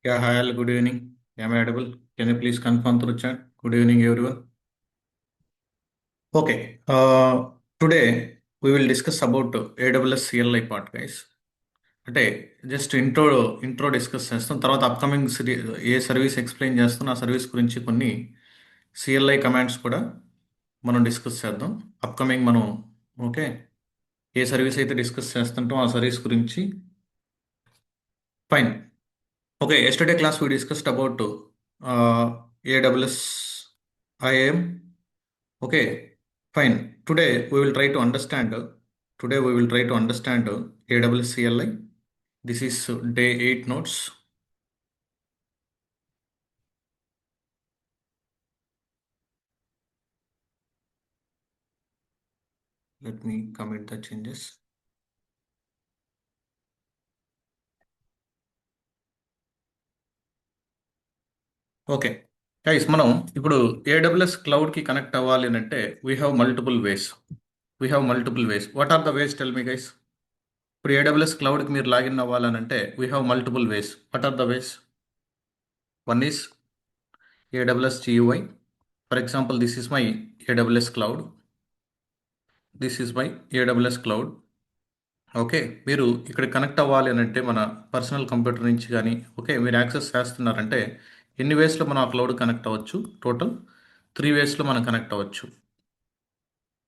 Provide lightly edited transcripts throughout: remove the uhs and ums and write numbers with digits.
Yeah, hi, all. Good evening. Am I audible? Can you please confirm through chat? Good evening, everyone. Okay. Today we will discuss about AWS CLI part, guys. అంటే just intro discuss చేస్తాం. తర్వాత upcoming ఏ service explain చేస్తాం ఆ service గురించి కొన్ని CLI commands కూడా మనం discuss చేద్దాం. అప్కమింగ్ మనం ఓకే ఏ సర్వీస్ అయితే డిస్కస్ చేస్తుంటాం ఆ సర్వీస్ గురించి fine. Okay, yesterday class we discussed about AWS IAM. Okay, fine. Today we will try to understand AWS CLI. This is day 8 notes. Let me commit the changes. Okay guys, మనం ఇప్పుడు AWS క్లౌడ్కి connect అవ్వాలి అని అంటే we have multiple ways. What are the ways? Tell me guys. ఇప్పుడు AWS క్లౌడ్కి మీరు login అవ్వాలని అంటే we have multiple ways. What are the ways? One is AWS GUI. For example, this is my AWS cloud. This is my AWS cloud. Okay, మీరు ఇక్కడ connect అవ్వాలి అని అంటే మన పర్సనల్ కంప్యూటర్ నుంచి కానీ ఓకే మీరు యాక్సెస్ చేస్తున్నారంటే ఎన్ని వేస్లో మనం ఆ క్లౌడ్ కనెక్ట్ అవ్వచ్చు? టోటల్ 3 వేస్లో మనం కనెక్ట్ అవ్వచ్చు.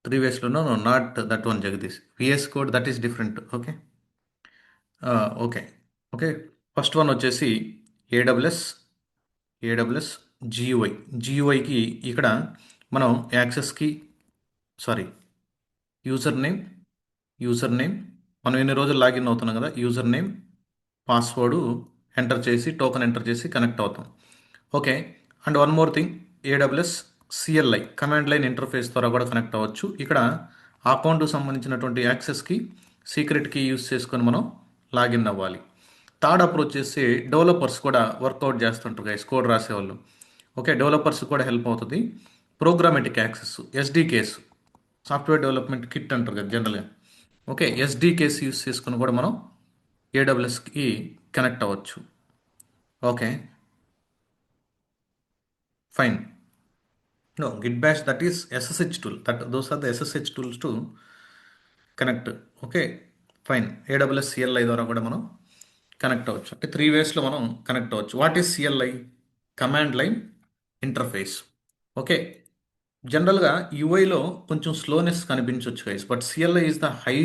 3 వేస్లోనో not that one Jagadish VS code that is different. Okay okay okay first one వచ్చేసి ఏడబ్ల్యూఎస్ జియుఐకి ఇక్కడ మనం యాక్సెస్కి యూజర్ నేమ్ మనం ఎన్ని రోజులు లాగిన్ అవుతున్నాం కదా, యూజర్ నేమ్ పాస్వర్డ్ ఎంటర్ చేసి టోకెన్ ఎంటర్ చేసి కనెక్ట్ అవుతాం. Okay, and one more thing, AWS CLI command line interface ద్వారా కూడా కనెక్ట్ అవ్వచ్చు. ఇక్కడ అకౌంట్కి సంబంధించినటువంటి యాక్సెస్కి సీక్రెట్ కీ యూస్ చేసుకొని మనం లాగిన్ అవ్వాలి. థర్డ్ అప్రోచ్ చేసి డెవలపర్స్ కూడా వర్కౌట్ చేస్తుంటారు గైస్, కోడ్ రాసేవాళ్ళు. ఓకే, డెవలపర్స్ కూడా హెల్ప్ అవుతుంది. Programmatic access, SDKs, software development kit అంటారు కదా జనరల్గా. ఓకే, ఎస్డికేస్ యూస్ చేసుకుని కూడా మనం ఏడబ్ల్యూఎస్కి కనెక్ట్ అవ్వచ్చు. Okay fine. No Git Bash that is SSH tool, those are the SSH tools to connect. Okay fine. AWS CLI ద్వారా కూడా మనం కనెక్ట్ అవ్వచ్చు. అంటే 3 వేస్లో మనం కనెక్ట్ అవ్వచ్చు. What is CLI? Command line interface. Okay, జనరల్గా యూఐలో కొంచెం స్లోనెస్ కనిపించవచ్చు guys, but CLI is the high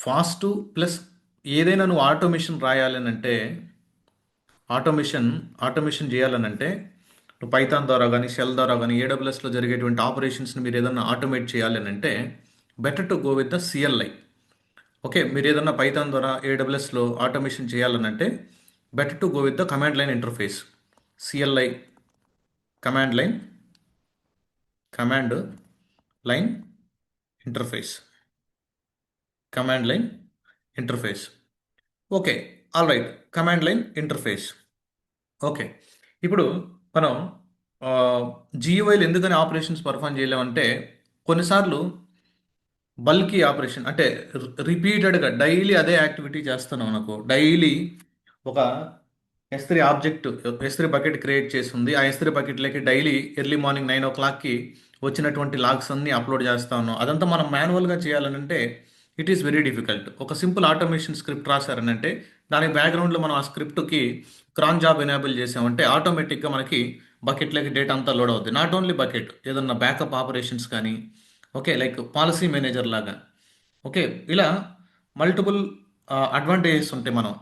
fast plus ఏదైనా నువ్వు ఆటోమేషన్ రాయాలని అంటే ఆటోమేషన్ చేయాలని అంటే నువ్వు పైథాన్ ద్వారా కానీ షెల్ ద్వారా కానీ ఏడబ్ల్యూఎస్లో జరిగేటువంటి ఆపరేషన్స్ని మీరు ఏదైనా ఆటోమేట్ చేయాలని అంటే better to go with the CLI. Okay, మీరు ఏదైనా పైథాన్ ద్వారా ఏడబ్ల్యూఎస్లో ఆటోమేషన్ చేయాలని అంటే better to go with the command line interface. CLI command line interface. Okay, all right, command line interface. Okay, ఇప్పుడు మనం జియూఐలు ఎందుకని ఆపరేషన్స్ పర్ఫామ్ చేయలేమంటే కొన్నిసార్లు బల్కీ ఆపరేషన్ అంటే రిపీటెడ్గా డైలీ అదే యాక్టివిటీ చేస్తున్నాం అనుకో. డైలీ ఒక ఎస్3 బకెట్ క్రియేట్ చేసి ఉంది. ఆ ఎస్3 బకెట్లోకి డైలీ ఎర్లీ మార్నింగ్ 9 o'clockకి వచ్చినటువంటి లాగ్స్ అన్ని అప్లోడ్ చేస్తా ఉన్నాం. అదంతా మనం మాన్యువల్గా చేయాలనంటే ఇట్ ఈస్ వెరీ డిఫికల్ట్. ఒక సింపుల్ ఆటోమేషన్ స్క్రిప్ట్ రాశారనంటే దాని బ్యాక్గ్రౌండ్లో మనం ఆ స్క్రిప్ట్కి క్రాన్ జాబ్ ఎనేబుల్ చేసామంటే ఆటోమేటిక్గా మనకి బకెట్లోకి డేటా అంతా లోడ్ అవుతుంది. నాట్ ఓన్లీ బకెట్, ఏదన్నా బ్యాకప్ ఆపరేషన్స్ కానీ ఓకే లైక్ పాలసీ మేనేజర్ లాగా. ఓకే, ఇలా మల్టిపుల్ అడ్వాంటేజెస్ ఉంటాయి మనం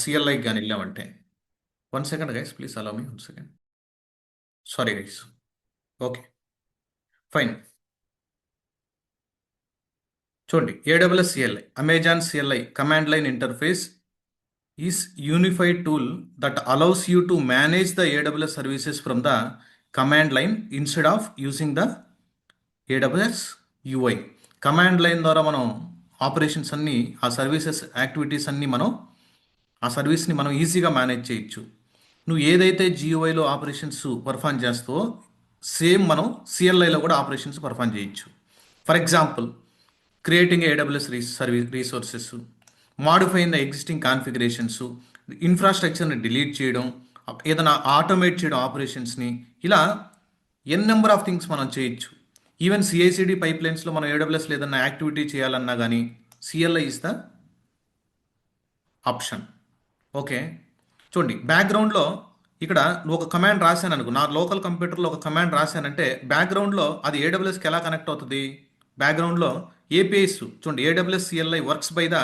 సిఎల్ఐకి కానీ వెళ్ళామంటే. 1 second guys, please allow me 1 second. Sorry guys. Okay, fine. చూడండి, AWS CLI, Amazon CLI command line interface is unified tool that allows you to manage the AWS services from the command line instead of using the AWS UI. Command line ద్వారా మనం operations అన్నీ, ఆ services activities అన్నీ ఆ సర్వీస్ని మనం ఈజీగా manage చేయొచ్చు. నువ్వు ఏదైతే జియూఐలో ఆపరేషన్స్ పర్ఫామ్ చేస్తావో సేమ్ మనం సిఎల్ఐలో కూడా ఆపరేషన్స్ పర్ఫామ్ చేయొచ్చు. For example, creating AWS resources, modifying the existing configurations, ఇన్ఫ్రాస్ట్రక్చర్ని డిలీట్ చేయడం, ఏదైనా ఆటోమేట్ చేయడం ఆపరేషన్స్ని, ఇలా ఎన్ నెంబర్ ఆఫ్ థింగ్స్ మనం చేయొచ్చు. ఈవెన్ సిఐసిడి పైప్ లైన్స్లో మనం ఏడబ్ల్యూఎస్ ఏదైనా యాక్టివిటీ చేయాలన్నా కానీ CLI is the option. Okay, చూడండి బ్యాక్గ్రౌండ్లో ఇక్కడ నువ్వు ఒక కమాండ్ రాశాను అనుకో, నా లోకల్ కంప్యూటర్లో ఒక కమాండ్ రాశానంటే బ్యాక్గ్రౌండ్లో అది ఏడబ్ల్యూఎస్కి ఎలా కనెక్ట్ అవుతుంది? బ్యాక్గ్రౌండ్లో ఏపీఐస్ చూడండి, AWS CLI works by the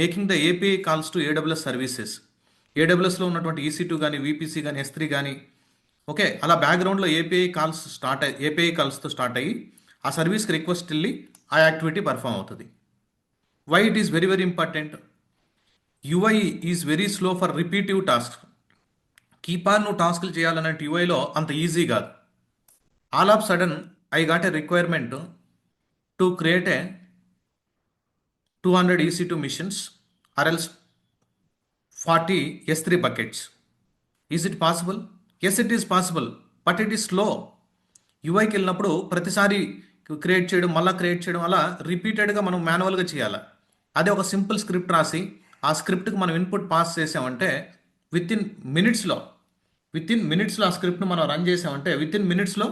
making the API calls to AWS services. ఏడబ్ల్యూఎస్లో ఉన్నటువంటి ఈసీ2 కానీ విపిసి కానీ S3 కానీ, ఓకే, అలా బ్యాక్గ్రౌండ్లో ఏపీఐ కాల్స్తో స్టార్ట్ అయ్యి ఆ సర్వీస్కి రిక్వెస్ట్ వెళ్ళి ఆ యాక్టివిటీ పర్ఫామ్ అవుతుంది. Why it is very very important? UI is very slow for repetitive task. Keep on నువ్వు టాస్క్లు చేయాలన్నట్టు యుఐలో అంత ఈజీ కాదు. All of sudden I got a requirement to create a 200 EC2 missions or else 40 S3 buckets. Is it possible? Yes, it is possible, but it is slow. యూఐకి వెళ్ళినప్పుడు ప్రతిసారి create చేయడం, మళ్ళీ క్రియేట్ చేయడం, అలా రిపీటెడ్గా మనం మాన్యువల్గా చేయాలి. అదే ఒక సింపుల్ స్క్రిప్ట్ రాసి ఆ స్క్రిప్ట్కి మనం ఇన్పుట్ పాస్ చేసామంటే విత్ ఇన్ మినిట్స్లో ఆ స్క్రిప్ట్ను మనం రన్ చేసామంటే విత్ ఇన్ మినిట్స్లో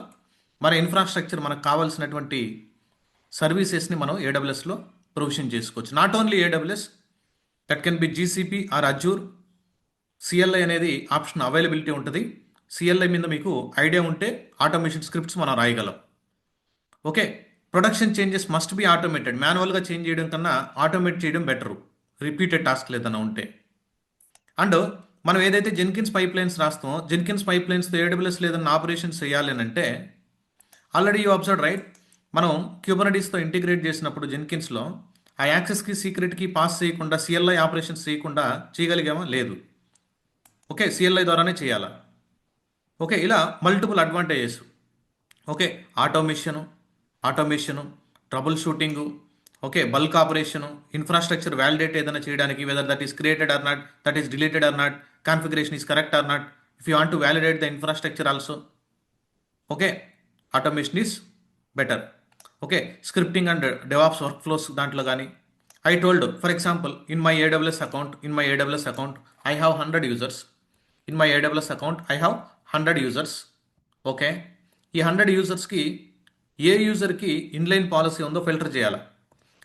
మన ఇన్ఫ్రాస్ట్రక్చర్ మనకు కావాల్సినటువంటి సర్వీసెస్ని మనం ఏడబ్ల్యూఎస్లో ప్రొవిజన్ చేసుకోవచ్చు. Not only AWS, that can be GCP or Azure. CLI అనేది ఆప్షన్ అవైలబిలిటీ ఉంటుంది. సిఎల్ఐ మీద మీకు ఐడియా ఉంటే ఆటోమేషన్ స్క్రిప్ట్స్ మనం రాయగలం. Okay, production changes must be automated. మాన్యువల్గా చేంజ్ చేయడం కన్నా ఆటోమేట్ చేయడం బెటరు, రిపీటెడ్ టాస్క్లు ఏదైనా ఉంటే. అండ్ మనం ఏదైతే జెన్కిన్స్ పైప్ లైన్స్ రాస్తామో, జెన్కిన్స్ పైప్ లైన్స్తో ఏడబ్ల్యూఎస్ లేదన్న ఆపరేషన్స్ చేయాలి అని అంటే ఆల్రెడీ యూ అబ్జర్వ్ రైట్, మనం క్యూబర్నెటీస్తో ఇంటిగ్రేట్ చేసినప్పుడు జెన్కిన్స్లో ఆ యాక్సెస్కి సీక్రెట్కి పాస్ చేయకుండా సిఎల్ఐ ఆపరేషన్స్ చేయకుండా చేయగలిగామా? లేదు. ఓకే, సిఎల్ఐ ద్వారానే చేయాలా. ఓకే, ఇలా multiple advantages. Okay, automation, troubleshooting, okay, bulk operation, infrastructure validate ఏదైనా చేయడానికి, whether that is created or not, that is deleted or not, configuration is correct or not, if you want to validate the infrastructure also. Okay, automation is better. Okay, scripting and DevOps workflows దాంట్లో కానీ I told, for example, in my AWS account I have 100 users. In my AWS account I have 100 users. Okay, ఈ 100 usersకి ఏ యూజర్కి inline policy ఉందో filter చేయాలి.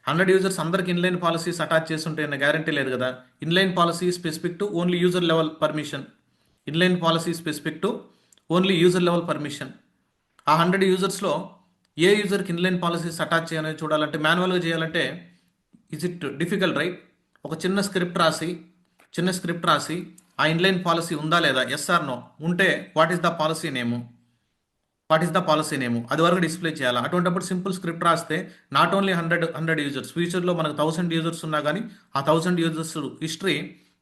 100 users అందరికి inline policies attach చేస్తుంటే అన్న guarantee లేదు కదా. Inline policy specific to only user level permission. ఆ 100 usersలో ఏ యూజర్కి inline policies attach చేయాలని చూడాలంటే, మాన్యువల్గా చేయాలంటే ఇజ్ ఇట్ డిఫికల్ట్ రైట్? ఒక చిన్న స్క్రిప్ట్ రాసి ఆ ఇన్లైన్ పాలసీ ఉందా లేదా, ఎస్ ఆర్ నో, ఉంటే వాట్ ఈస్ ద పాలసీ నేము అది వరకు డిస్ప్లే చేయాలి. అటువంటిప్పుడు సింపుల్ స్క్రిప్ట్ రాస్తే నాట్ ఓన్లీ 100 users, ఫ్యూచర్లో మనకు 1000 users ఉన్నా కానీ ఆ 1000 users హిస్టరీ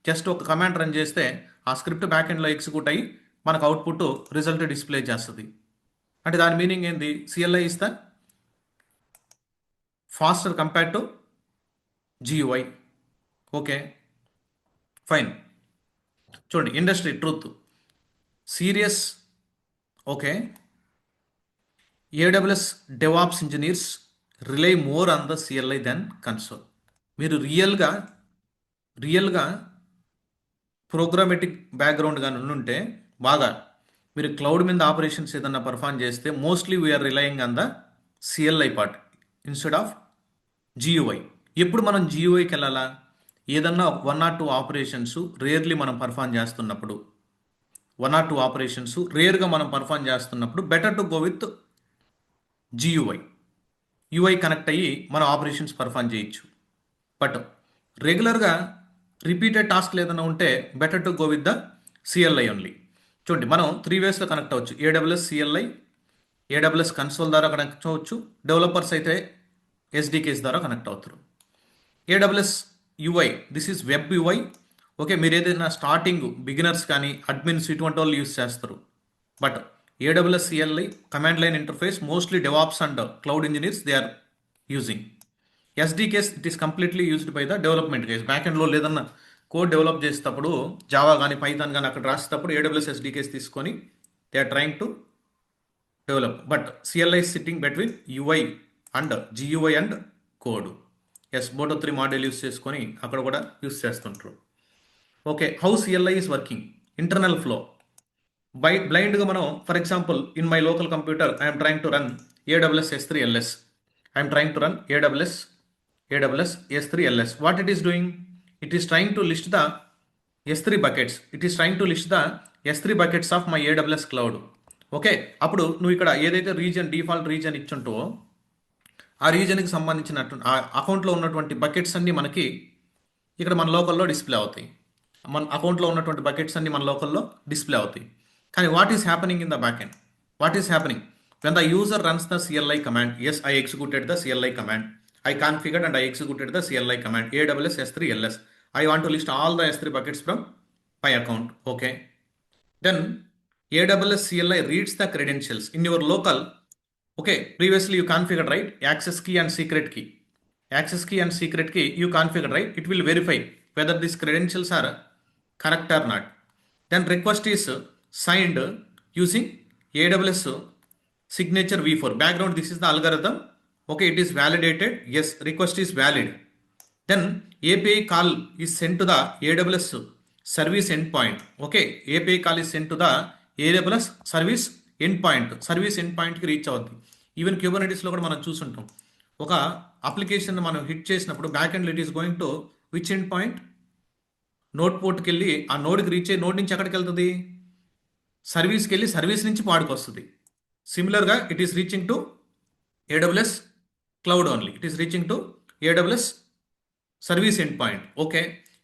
జస్ట్ ఒక కమాండ్ రన్ చేస్తే ఆ స్క్రిప్ట్ బ్యాక్ ఎండ్లో ఎగ్జిక్యూట్ అయ్యి మనకు అవుట్పుట్ రిజల్ట్ డిస్ప్లే చేస్తుంది. అంటే దాని మీనింగ్ ఏంది? CLI is the faster compared to GUI. Okay, fine. చూడండి, industry truth serious. Okay, AWS DevOps engineers rely more on the CLI then console. మీరు రియల్గా ప్రోగ్రామేటిక్ బ్యాక్గ్రౌండ్ కానీ ఉంటే బాగా మీరు క్లౌడ్ మీద ఆపరేషన్స్ ఏదన్నా పర్ఫామ్ చేస్తే mostly we are relying on the CLI part instead of GUI. ఎప్పుడు మనం జియుఐకి వెళ్ళాలా? ఏదన్నా 1 or 2 ఆపరేషన్స్ రేర్లీ మనం పర్ఫామ్ చేస్తున్నప్పుడు, 1 or 2 ఆపరేషన్స్ రేర్గా మనం పర్ఫామ్ చేస్తున్నప్పుడు better to go with GUI. UI connect అయ్యి మనం ఆపరేషన్స్ పర్ఫామ్ చేయొచ్చు. బట్ రెగ్యులర్గా రిపీటెడ్ టాస్క్లు ఏదైనా ఉంటే better to go with the CLI only. చూడండి, మనం 3 waysలో కనెక్ట్ అవ్వచ్చు. ఏడబ్ల్యూఎస్ సిఎల్ఐ, ఏడబ్ల్యూఎస్ కన్సోల్ ద్వారా కనెక్ట్ అవ్వచ్చు. డెవలపర్స్ అయితే ఎస్డికేస్ ద్వారా కనెక్ట్ అవుతారు. AWS UI, this is web UI. Okay, మీరు ఏదైనా స్టార్టింగ్ బిగినర్స్ కానీ అడ్మిన్స్ ఇటువంటి వాళ్ళు యూస్ చేస్తారు. But AWS CLI command line interface mostly DevOps and cloud engineers they are using. SDKs it is completely used by the development case. Back ఎండ్లో లేదన్నా code develop చేసేటప్పుడు Java కానీ Python కానీ అక్కడ రాసేటప్పుడు ఏడబ్ల్యూఎస్ ఎస్డికేస్ తీసుకొని they are trying to develop. But CLI sitting between UI and GUI and code. Yes, boto 3 module use చేసుకొని అక్కడ కూడా యూస్ చేస్తుంటారు. Okay, how CLI is working, internal flow. బ్లైండ్గా మనం, for example, in my local computer I'm trying to run AWS S3 LS. I'm trying to run AWS S3 LS. What it is doing? It is trying to list the S3 buckets. It is trying to list the S3 buckets of my AWS cloud. Okay, అప్పుడు నువ్వు ఇక్కడ ఏదైతే reason, default reason ఇచ్చుంటావో ఆ రీజన్కి సంబంధించినట్టు ఆ అకౌంట్లో ఉన్నటువంటి buckets అన్నీ మనకి ఇక్కడ మన లోకల్లో డిస్ప్లే అవుతాయి. మన అకౌంట్లో ఉన్నటువంటి బకెట్స్ అన్ని మన లోకల్లో డిస్ప్లే అవుతాయి. కానీ what is happening in the back end? What is happening when the user runs the CLI command? Yes, I executed the CLI command. I configured and I executed the CLI command AWS S3 LS. I want to list all the S3 buckets from my account. Okay. Then AWS CLI reads the credentials in your local. Okay. Previously you configured, right? Access key and secret key. Access key and secret key you configured, right? It will verify whether these credentials are correct or not. Then request is signed using AWS signature v4 background. This is the algorithm. Okay, it is validated. Yes, request is valid. Then API call is sent to the AWS service endpoint. Okay, API call is sent to the AWS service endpoint. Service endpoint కి reach అవుద్ది. Even క్యూబర్నెటిస్లో కూడా మనం చూసుంటాం, ఒక application మనం hit చేసినప్పుడు back end it is going to which endpoint? Node పోర్ట్కి వెళ్ళి ఆ నోడ్కి రీచ్ అయ్యి నోడ్ నుంచి ఎక్కడికి వెళ్తుంది? సర్వీస్కి వెళ్ళి సర్వీస్ నుంచి పాడుకు వస్తుంది. సిమిలర్గా it is reaching to AWS cloud only. It is reaching to AWS service endpoint. Okay.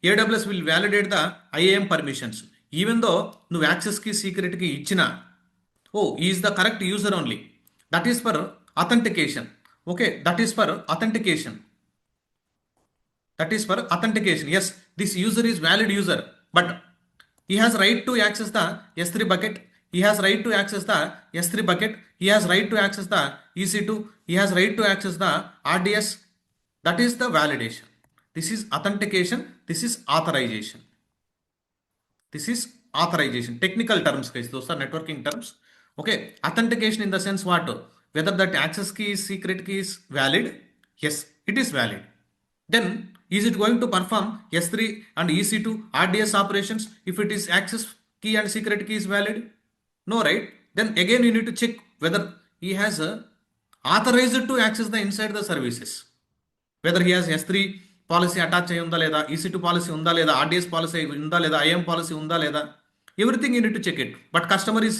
AWS will validate the IAM permissions. Even though no access key secret key ichina, oh, he is the correct user only. That is for authentication. Okay, that is for authentication. That is for authentication. Yes, this user is valid user, but he has right to access the S3 bucket. He has right to access the S3 bucket. He has right to access the EC2. He has right to access the RDS. That is the validation. This is authentication. This is authorization. This is authorization. Technical terms, guys. Those are networking terms. Okay. Authentication in the sense what? Whether that access key is secret key is valid. Yes, it is valid. Then is it going to perform S3 and EC2 RDS operations if it is access key and secret key is valid? No, right? Then again you need to check whether he has authorized to access the inside the services. Whether he has S3 policy attach అయి ఉందా లేదా, EC2 policy ఉందా లేదా, RDS policy ఉందా లేదా, IAM policy ఉందా లేదా, everything you need to check it. But customer is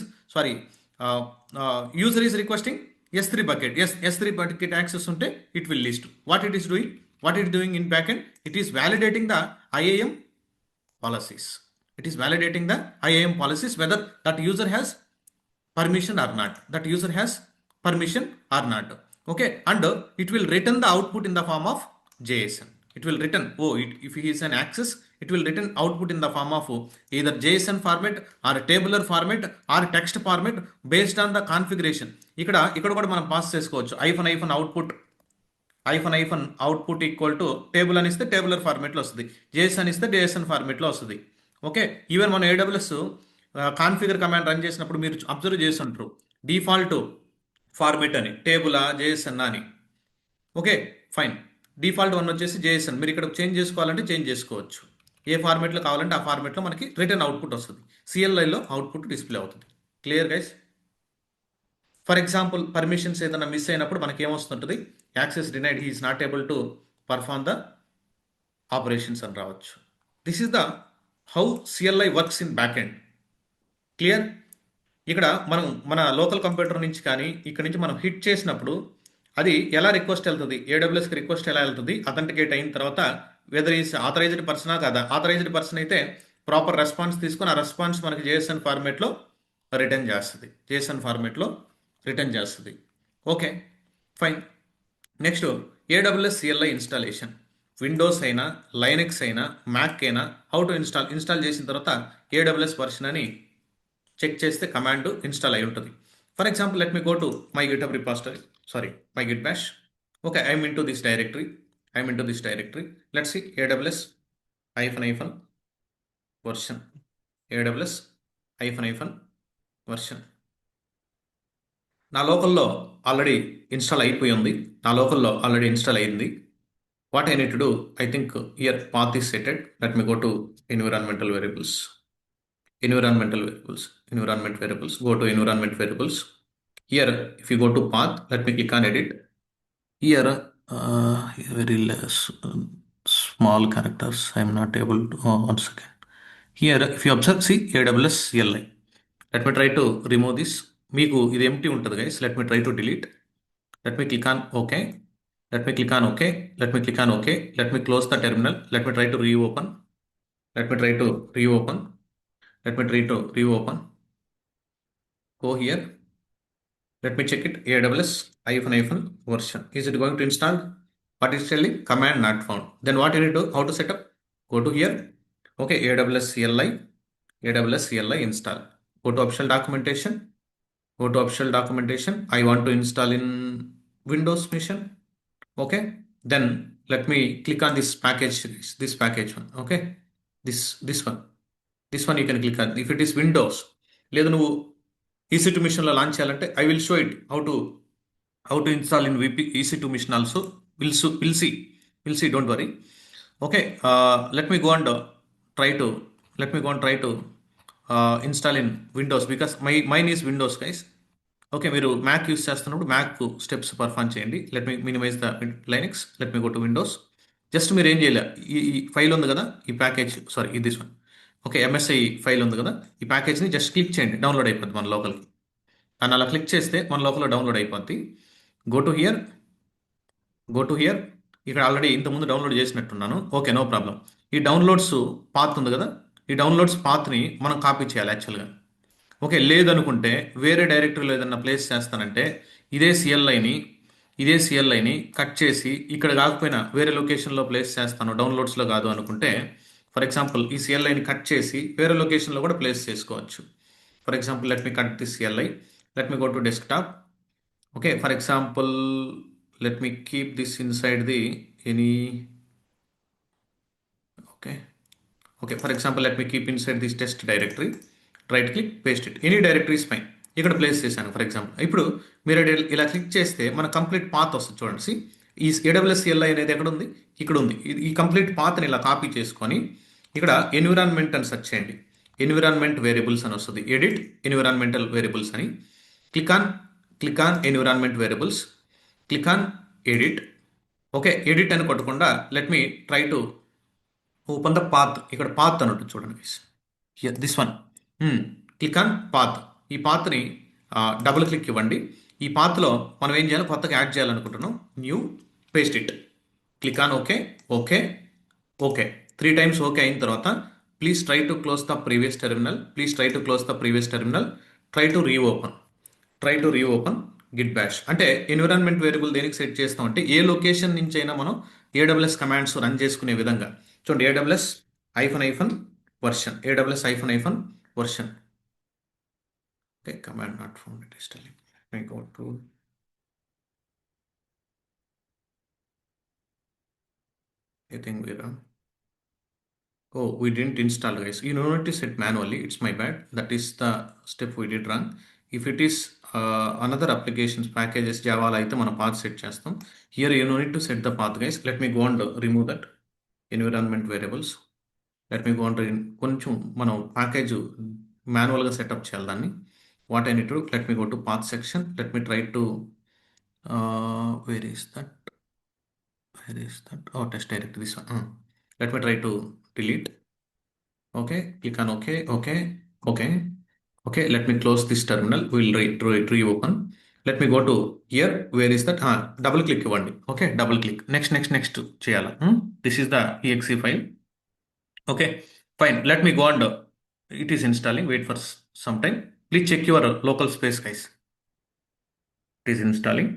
user is requesting S3 bucket. Yes, S3 bucket access unte it will list. What it is doing? What it is doing in backend? It is validating the IAM policies. It is validating the IAM policies whether that user has permission or not. That user has permission or not. Okay, and it will return the output in the form of JSON. It will return, if he is an access, it will return output in the form of either JSON format or tabular format or text format based on the configuration. ఇక్కడ కూడా మనం pass చేసుకోవచ్చు. Hyphen output equal to table అని ఇస్తే tabular ఫార్మేట్లో వస్తుంది, JSON ఇస్తే JSON ఫార్మేట్లో వస్తుంది. Okay, even మనం AWS కాన్ఫిగర్ కమాండ్ రన్ చేసినప్పుడు మీరు అబ్జర్వ్ చేసి ఉంటారు డిఫాల్ట్ ఫార్మేట్ అని, టేబులా JSON అని. Okay, fine. డిఫాల్ట్ వన్ వచ్చేసి JSON. మీరు ఇక్కడ చేంజ్ చేసుకోవాలంటే చేంజ్ చేసుకోవచ్చు. ఏ ఫార్మేట్లో కావాలంటే ఆ ఫార్మేట్లో మనకి రిటర్న్ అవుట్పుట్ వస్తుంది. CLIలో అవుట్పుట్ డిస్ప్లే అవుతుంది. Clear guys? For example permissions ఏదైనా మిస్ అయినప్పుడు మనకి ఏమొస్తుంటుంది? Access denied, he is not able to perform the operations అని రావచ్చు. This is the how CLI works in back end. Clear? ఇక్కడ మనం మన లోకల్ కంప్యూటర్ నుంచి కానీ ఇక్కడ నుంచి మనం హిట్ చేసినప్పుడు అది ఎలా రిక్వెస్ట్ వెళ్తుంది? AWSకి రిక్వెస్ట్ ఎలా వెళ్తుంది? అథెంటికేట్ అయిన తర్వాత వెదర్ ఈస్ ఆథరైజ్డ్ పర్సనా కాదా? ఆథరైజ్డ్ పర్సన్ అయితే ప్రాపర్ రెస్పాన్స్ తీసుకొని ఆ రెస్పాన్స్ మనకి JSON ఫార్మేట్లో రిటర్న్ చేస్తుంది. JSON ఫార్మేట్లో రిటర్న్ చేస్తుంది. Okay, fine. Next AWS CLI installation. Windows అయినా, లైనెక్స్ అయినా, మ్యాక్ అయినా హౌ టు ఇన్స్టాల్ చేసిన తర్వాత AWS వర్షన్ అని చెక్ చేస్తే కమాండ్ ఇన్స్టాల్ అయి ఉంటుంది. For example, let me go to my GitHub repository, my git bash. Okay, I'm into this directory. Let's see AWS hyphen version. AWS hyphen version. నా లోకల్లో already install అయిపోయి ఉంది. What I need to do, I think here path is setted. Let me go to environmental variables. Environmental variables, environment variables, go to environment variables. Here, if you go to path, let me click on edit. Here, very less small characters. I'm not able to, 1 second. Here, if you observe, see AWS CLI. Let me try to remove this. మీకు ఇది empty ఉంటుంది guys. Let me try to delete. Let me click on OK. Let me click on OK. Let me click on OK. Let me close the terminal. Let me try to reopen. Let me try to reopen. Let me try to reopen. Go here. Let me check it. AWS hyphen version. Is it going to install? What is telling? Command not found. Then what you need to do? How to set up? Go to here. Okay, AWS CLI. AWS CLI install. Go to optional documentation. Go to optional documentation. I want to install in Windows machine. Okay. Then let me click on this package series. This package one. Okay. This one. This one you can click on. If it is Windows, లేదు నువ్వు EC2 మిషన్లో launch చేయాలంటే I will show it how to install in VP EC2 mission also. We'll see, don't worry. Okay, let me go and try to install in Windows because mine is Windows guys. Okay మీరు Mac use చేస్తున్నప్పుడు Mac steps perform చేయండి. Let me minimize the Linux. Let me go to Windows. Just మీరు ఏం చేయాలి, ఈ file ఉంది కదా, ఈ ప్యాకేజ్, సారీ ఇది this one. Okay, MSI file ఉంది కదా, ఈ ప్యాకేజ్ని జస్ట్ క్లిక్ చేయండి, డౌన్లోడ్ అయిపోద్ది మన లోకల్కి. దాన్ని అలా క్లిక్ చేస్తే మన లోపల డౌన్లోడ్ అయిపోద్ది. Go to here. ఇక్కడ ఆల్రెడీ ఇంతకుముందు డౌన్లోడ్ చేసినట్టున్నాను. Okay, no problem. ఈ డౌన్లోడ్స్ పాత్ ఉంది కదా, ఈ డౌన్లోడ్స్ పాత్ని మనం కాపీ చేయాలి యాక్చువల్గా. ఓకే, లేదనుకుంటే వేరే డైరెక్టరీలో ఏదన్నా ప్లేస్ చేస్తానంటే ఇదే సిఎల్ఐని కట్ చేసి ఇక్కడ కాకపోయినా వేరే లొకేషన్లో ప్లేస్ చేస్తాను, డౌన్లోడ్స్లో కాదు అనుకుంటే, ఫర్ ఎగ్జాంపుల్ ఈ సిఎల్ఐని కట్ చేసి వేరే లొకేషన్లో కూడా ప్లేస్ చేసుకోవచ్చు. For example let me cut this CLI. Let me go to desktop. Okay, for example, let me keep this inside the any. Okay, for example, let me keep inside this test directory. Right click, paste it. Any directory is fine. ఇక్కడ place చేశాను for example. ఇప్పుడు మీరు ఇలా click చేస్తే మన complete path వస్తుంది చూడండి. C ఈ AWS CLI అనేది ఎక్కడ ఉంది, ఇక్కడ ఉంది. ఈ కంప్లీట్ పాత్ని ఇలా కాపీ చేసుకొని ఇక్కడ ఎన్విరాన్మెంట్ అని సెర్చ్ చేయండి. ఎన్విరాన్మెంట్ వేరియబుల్స్ అని వస్తుంది. ఎడిట్ ఎన్విరాన్మెంటల్ వేరియబుల్స్ అని click on environment variables. Click on edit. Okay, edit అని కొట్టకుండా let me try to open the path. ఇక్కడ పాత్ అని ఉంటుంది చూడండి this one. Click on path. ఈ పాత్ని డబుల్ క్లిక్ ఇవ్వండి. ఈ పాత్లో మనం ఏం చేయాలి, కొత్తగా యాడ్ చేయాలనుకుంటున్నాం. New, paste it. Click on okay. 3 times okay అయిన తర్వాత please try to close the previous terminal. Try to reopen Git Bash. అంటే ఎన్విరాన్మెంట్ వేరియబుల్ దేనికి సెట్ చేస్తాం అంటే ఏ లొకేషన్ నుంచి అయినా మనం AWS కమాండ్స్ రన్ చేసుకునే విధంగా. చూడండి, AWS hyphen version. Okay, command not found, it is telling. Let me go to I think we didn't install guys. You need to set manually. It's my bad. That is the step we did wrong. If it is another applications packages Java అయితే మనం path set చేస్తాం. Here you need to set the path guys. Let me go and remove that environment variables. Let me go and కొంచెం మనం package మాన్యువల్గా setup చేయాలి దాన్ని. What I need to do, let me go to path section. Let me try to where is that? Oh, test directory, this one. Let me try to delete. Okay, click on okay. Let me close this terminal. We'll reopen. Let me go to here. Where is that? Double click ఇవ్వండి. Okay, double click. Next చేయాలా. This is the exe file. Okay, fine. Let me go and it is installing. Wait for some time. Please check your local space guys. It is installing.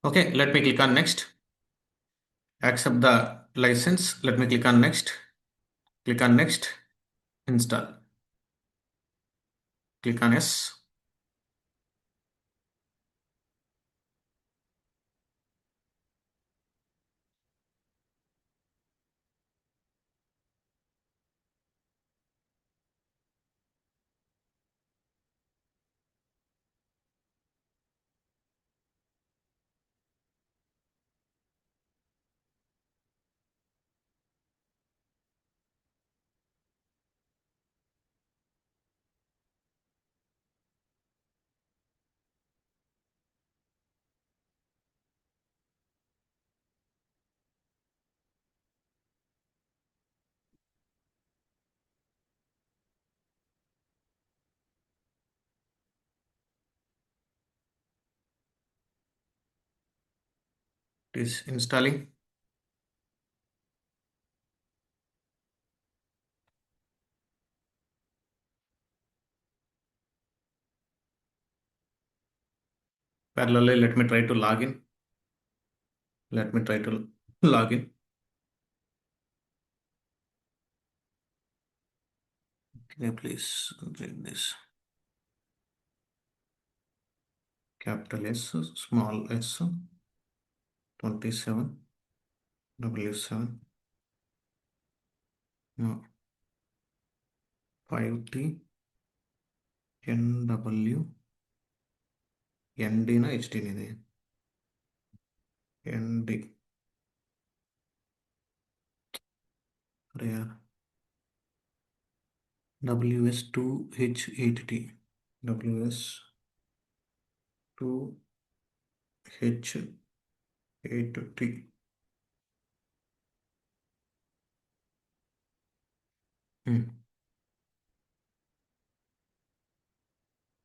Okay, let me click on next. Accept the license. Let me click on next. install. Click on yes. It is installing. Parallelly, let me try to log in. Let me try to log in. Okay, please read this. Capital S, small s, 27, W7, no, 5T, NW, ND na HD ఇది ND. అరే యార్ WS2H8T, WS2H8T.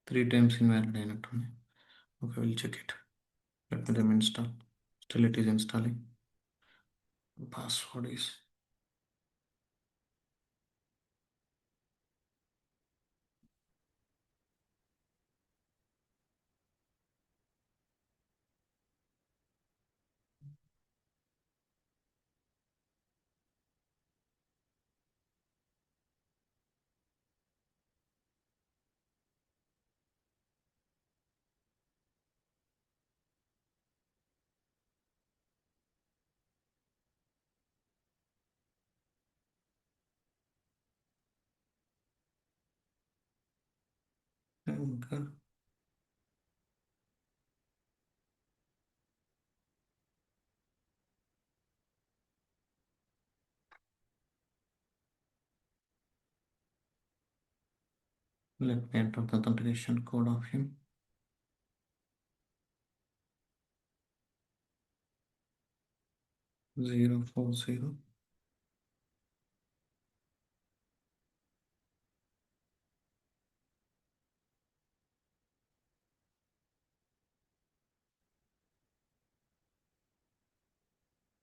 Three times invalid అయినట్టుంది. Okay, we'll check it. Let me them install. Still it is installing. Password is ఇంకా let me enter the authentication code of him. 040.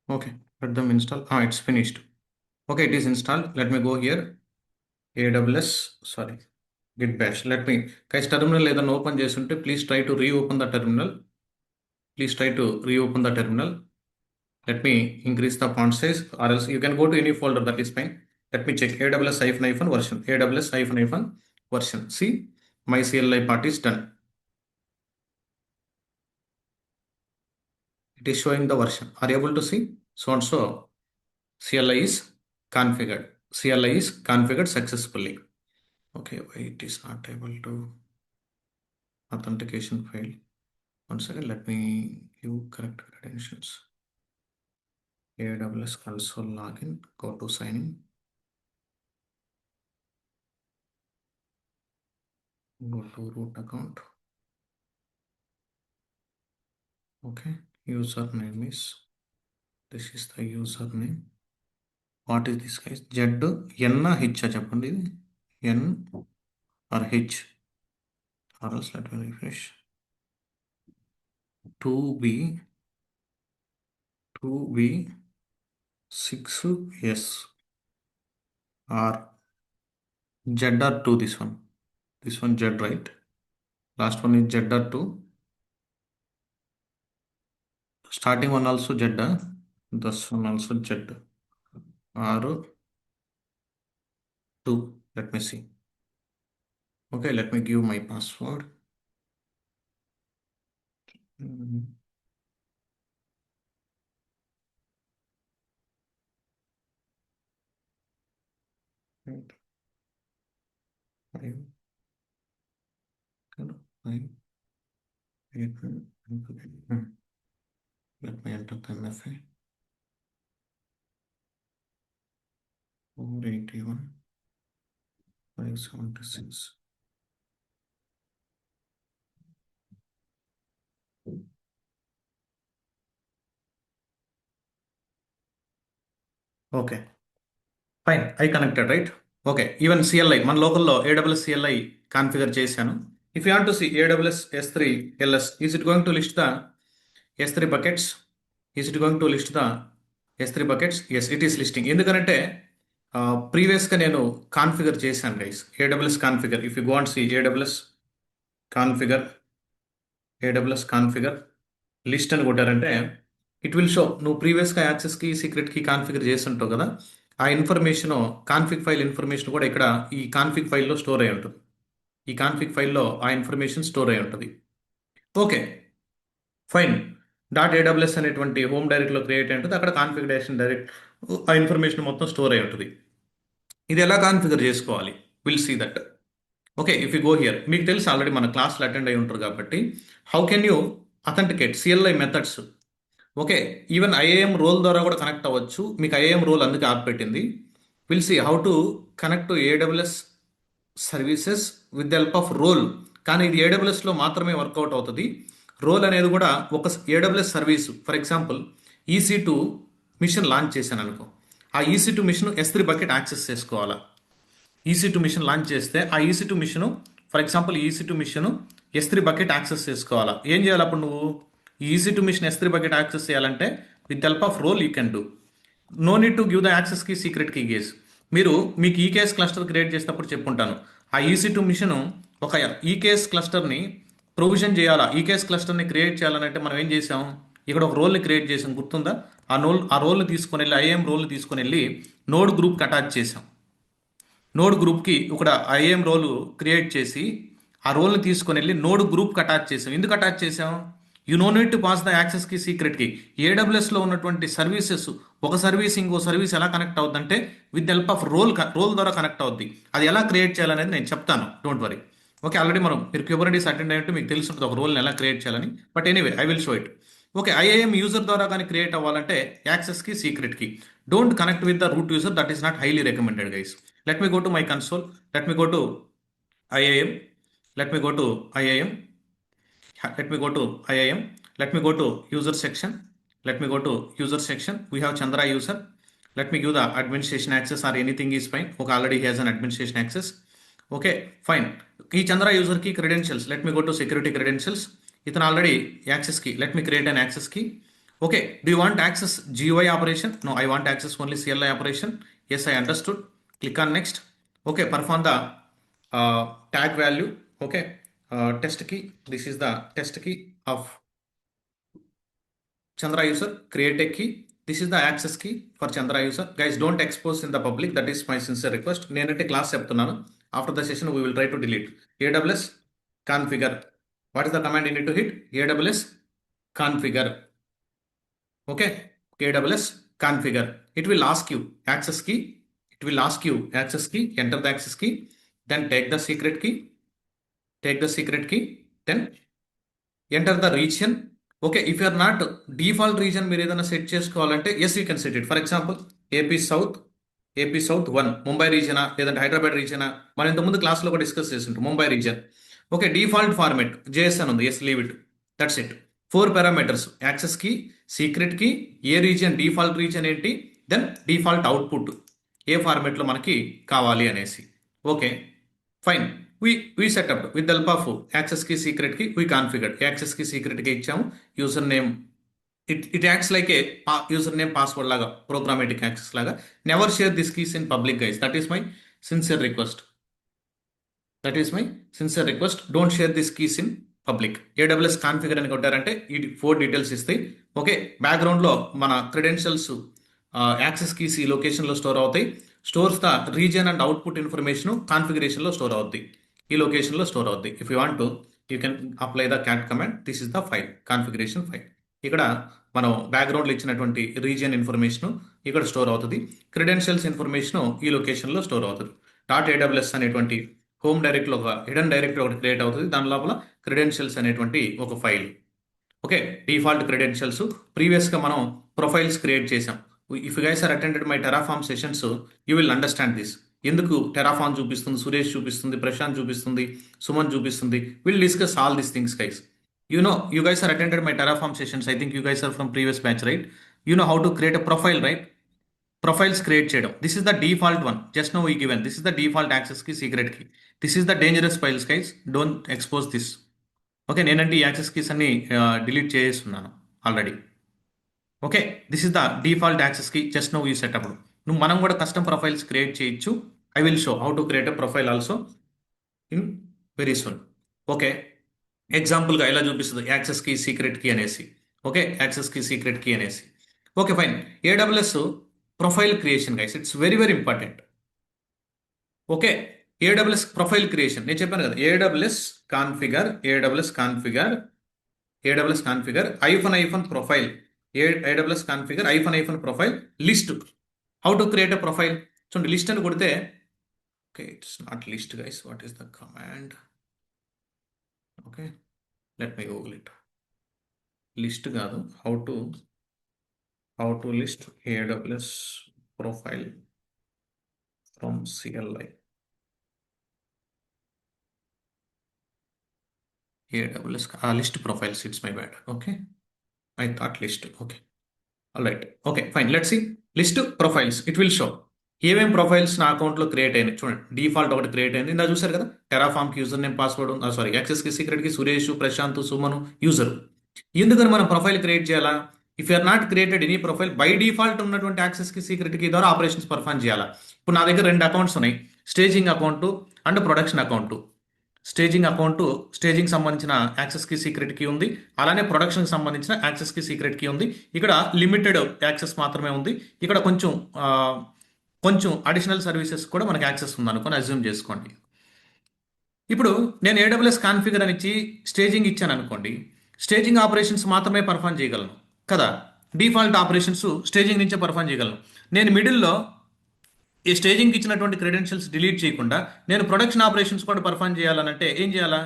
Okay, let them install. It's finished. Okay, it is installed. Let me go here. AWS, sorry, git bash. Let me, guys, terminal ఏదైనా open చేస్తుంటే please try to reopen the terminal. Please try to reopen the terminal. Let me increase the font size, or else you can go to any folder, that is fine. Let me check AWS -hyphen version. AWS -hyphen version. See, my CLI part is done. It is showing the version. Are you able to see? So and so CLI is configured. CLI is configured successfully. Okay, why it is not able to authentication failed. One second, let me give correct credentials. AWS console login, go to sign in. Go to root account. Okay, username is, this is the username. What is this, guys? Z N H చెప్పండి ఇది N or H, or else let me refresh. 2B 6S or Z or 2, this one. This one Z, right? Last one is Z or 2. Starting one also Z. This one also Z. R 2. Let me see. Okay, let me give my password. Mm, eight, five, 5, 8, let me enter the MFA. 481, 576. Okay, fine. I connected, right? Okay even CLI మన లోకల్లో AWS CLI configure చేశాను. If you want to see AWS S3 LS, is it going to list the S3 buckets? Is it going to list the S3 buckets? Yes, it is listing. ఎందుకంటే ప్రీవియస్గా నేను configure చేశాను guys. AWS configure, if you go and see AWS configure list అని కొట్టారంటే it will show నువ్వు ప్రీవియస్గా యాక్సెస్కి సీక్రెట్కి configure చేస్తుంటావు కదా, ఆ ఇన్ఫర్మేషన్, కాన్ఫిగ్ ఫైల్ ఇన్ఫర్మేషన్ కూడా ఇక్కడ ఈ కాన్ఫిగ్ ఫైల్లో స్టోర్ అయి ఉంటుంది. ఈ కాన్ఫిగ్ ఫైల్లో ఆ ఇన్ఫర్మేషన్ స్టోర్ అయి ఉంటుంది. Okay fine. .aws అనేటువంటి హోమ్ డైరెక్ట్లో క్రియేట్ అయి ఉంటుంది. అక్కడ కాన్ఫిగరేషన్ డైరెక్ట్ ఆ ఇన్ఫర్మేషన్ మొత్తం స్టోర్ అయి ఉంటుంది. ఇది ఎలా కాన్ఫిగర్ చేసుకోవాలి? Will see that. Okay, if you go here, మీకు తెలుసు ఆల్రెడీ మన క్లాస్లో అటెండ్ అయి ఉంటారు కాబట్టి how can you authenticate CLI methods. Okay, even IAM role ద్వారా కూడా కనెక్ట్ అవ్వచ్చు. మీకు ఐఏఎం రోల్ అందుకే ఆపెట్టింది. Will see how to connect to AWS services with the help of role. కానీ ఇది ఏడబ్ల్యూఎస్లో మాత్రమే వర్కౌట్ అవుతుంది. రోల్ అనేది కూడా ఒక AWS service. For example EC2 machine launch చేశాను అనుకో, ఆ EC2 machine S3 bucket access చేసుకోవాలా? EC2 మిషన్ లాంచ్ చేస్తే ఆ EC2 machine, for example EC2 machine S3 bucket access చేసుకోవాలా? ఏం చేయాలి అప్పుడు నువ్వు? ఈ EC2 machine S3 bucket access చేయాలంటే with help of role you can do. No need to give the access కి సీక్రెట్ కీ గేస్. మీకు ఈకేఎస్ క్లస్టర్ క్రియేట్ చేసినప్పుడు చెప్పుంటాను, ఆ EC2 మిషన్ ఒక ఈకేఎస్ క్లస్టర్ని ప్రొవిజన్ చేయాలా? ఈకేఎస్ క్లస్టర్ని క్రియేట్ చేయాలంటే మనం ఏం చేసాం? ఇక్కడ ఒక రోల్ని క్రియేట్ చేసాం, గుర్తుందా? ఆ రోల్ని తీసుకొని వెళ్ళి, ఐఏఎం రోల్ని తీసుకొని వెళ్ళి నోడ్ గ్రూప్కి అటాచ్ చేసాం. నోడ్ గ్రూప్కి ఇక్కడ ఐఏఎం రోల్ క్రియేట్ చేసి ఆ రోల్ని తీసుకొని వెళ్ళి నోడ్ గ్రూప్కి అటాచ్ చేసాం. ఎందుకు అటాచ్ చేసాం? You no need to pass the యాక్సెస్కి సీక్రెట్కి. ఏడబ్ల్యూఎస్లో ఉన్నటువంటి సర్వీసెస్, ఒక సర్వీస్ ఇంకో సర్వీస్ ఎలా కనెక్ట్ అవుతుందంటే విత్ హెల్ప్ ఆఫ్ రోల్ ద్వారా కనెక్ట్ అవుద్ది. అది ఎలా క్రియేట్ చేయాలనేది నేను చెప్తాను, డోంట్ వరీ. ఓకే, ఆల్రెడీ మీరు క్యూబర్నెటీస్ అటెండ్ అయ్యింటే మీకు తెలుసుంటుంది ఒక రోల్ని ఎలా క్రియేట్ చేయాలని. But anyway I will show it. Okay, IAM user ద్వారా కానీ క్రియేట్ అవ్వాలంటే యాక్సెస్కి సీక్రెట్కి don't connect with the root user. That is not highly recommended guys. Let me go to my console. Let me go to IAM. Let me go to IAM. Let me go to IAM. Let me go to user section. Let me go to user section. We have Chandra user. Let me give the administration access or anything is fine. Okay, already he has an administration access. Okay, fine. ఈ చంద్ర user కి credentials. Let me go to security credentials. ఇతను already access కి. Let me create an access key. Okay, do you want access GUI operation? No, I want access only CLI operation. Yes, I understood. Click on next. Okay, perform the tag value. Okay, test key. This is the test key of Chandra user. Create a key. This is the access key for Chandra user. Guys, don't expose in the public. That is my sincere request. నేనంటే class చెప్తున్నాను. After the session, we will try to delete. AWS configure. What is the command you need to hit? AWS configure. Okay, AWS configure. It will ask you access key. It will ask you access key. Enter the access key. Then take the secret key. Take the secret key. Then enter the region. Okay, if you are not default region మీరు ఏదైనా set చేసుకోవాలంటే yes you can set it. For example AP South 1 Mumbai రీజనా లేదంటే హైదరాబాద్ రీజనా, మనం ఇంతకుముందు క్లాస్లో కూడా discuss చేస్తుంటాం Mumbai region. Okay, default format JSON ఉంది. Yes, leave it. That's it. 4 parameters: access కి, సీక్రెట్ కి, ఏ రీజన్, డిఫాల్ట్ రీజన్ ఏంటి, దెన్ డిఫాల్ట్ అవుట్పుట్ ఏ ఫార్మెట్లో మనకి కావాలి అనేసి. Okay fine. we set up with the help of access key secret key. We configured access key secret key ఇచ్చాము. username, it acts like a username password laga, programmatic access laga. Never share these keys in public guys. That is my sincere request. Don't share these keys in public. AWS configure అని కొట్టారంటే ఈ 4 details ఇస్తాయి. Okay, బ్యాక్గ్రౌండ్లో మన credentials access keys ఈ లొకేషన్లో store అవుతాయి. Stores the region and output information కాన్ఫిగరేషన్లో store అవుద్ది, ఈ లొకేషన్లో స్టోర్ అవుద్ది. If you want you can apply the cat command. This is the file, configuration file. ఇక్కడ మనం బ్యాక్గ్రౌండ్లో ఇచ్చినటువంటి రీజియన్ ఇన్ఫర్మేషన్ ఇక్కడ స్టోర్ అవుతుంది. క్రెడెన్షియల్స్ ఇన్ఫర్మేషన్ ఈ లొకేషన్లో స్టోర్ అవుతుంది. డాట్ ఏడబ్ల్యూఎస్ అనేటువంటి హోమ్ డైరెక్ట్లో ఒక హిడెన్ డైరెక్టరీ ఒకటి క్రియేట్ అవుతుంది. దాని లోపల క్రెడెన్షియల్స్ అనేటువంటి ఒక ఫైల్. Okay, default credentials. ప్రీవియస్గా మనం ప్రొఫైల్స్ క్రియేట్ చేసాం. If you guys are attended my Terraform sessions, you will understand this. ఎందుకు టెరాఫామ్ చూపిస్తుంది, సురేష్ చూపిస్తుంది, ప్రశాంత్ చూపిస్తుంది, సుమన్ చూపిస్తుంది. Will discuss all these things guys. You guys are attended my Terraform sessions. I think you guys are from previous batch, right? You know how to create a profile, right? Profiles create చేయడం. This is the default one. Just now we given. This is the default access key, secret key. This is the dangerous files, guys. Don't expose this. Okay, నేనంటే ఈ access keys అన్ని delete చేస్తున్నాను already. Okay, this is the default access key. Just no you setup. నువ్వు మనం కూడా custom profiles create చేయొచ్చు. I will show how to create a profile also in very soon. Okay, ఎగ్జాంపుల్గా ఎలా చూపిస్తుంది access key secret key అనేసి. Okay, access key secret key అనేసి. Okay fine. AWS profile creation guys, it's very very important. Okay, AWS profile creation నేను చెప్పాను కదా. AWS configure hyphen profile. AWS configure hyphen profile list. How to create a profile. చూడండి, list అని కొడితే, okay it's not list guys, what is the command. Okay, let me google it. List కాదు, how to list AWS profile from CLI. AWS list profiles, it's my bad. Okay, I thought list. Okay, all right. Okay fine, let's see list profiles. It will show ఏమేం profiles నా అకౌంట్లో create అయినాయి. చూడండి, default ఒకటి create అయింది, ఇందా చూసారు కదా. టెరాఫామ్కి యూజర్ నేమ్ పాస్వర్డ్, సారీ యాక్సెస్కి సీక్రెట్కి సురేష్, ప్రశాంత్, సుమను యూజర్. ఎందుకని మనం ప్రొఫైల్ క్రియేట్ చేయాలా? If you are not created any profile, by default ఉన్నటువంటి యాక్సెస్కి సీక్రెట్కి ద్వారా ఆపరేషన్స్ పర్ఫామ్ చేయాలా. ఇప్పుడు నా దగ్గర 2 అకౌంట్స్ ఉన్నాయి, staging account and production account. Staging సంబంధించిన యాక్సెస్ కి సీక్రెట్ కీ ఉంది, అలానే ప్రొడక్షన్ సంబంధించిన యాక్సెస్ కి సీక్రెట్ కీ ఉంది. ఇక్కడ లిమిటెడ్ యాక్సెస్ మాత్రమే ఉంది. ఇక్కడ కొంచెం అడిషనల్ సర్వీసెస్ కూడా మనకి యాక్సెస్ ఉంది అనుకొని అజ్యూమ్ చేసుకోండి. ఇప్పుడు నేను ఏడబ్ల్యూఎస్ కాన్ఫిగర్ అని ఇచ్చి స్టేజింగ్ ఇచ్చాను అనుకోండి, స్టేజింగ్ ఆపరేషన్స్ మాత్రమే పర్ఫామ్ చేయగలను కదా. డిఫాల్ట్ ఆపరేషన్స్ స్టేజింగ్ నుంచే పర్ఫామ్ చేయగలను. నేను మిడిల్లో ఈ స్టేజింగ్కి ఇచ్చినటువంటి క్రెడెన్షియల్స్ డిలీట్ చేయకుండా నేను ప్రొడక్షన్ ఆపరేషన్స్ కూడా పర్ఫామ్ చేయాలనంటే ఏం చేయాలా?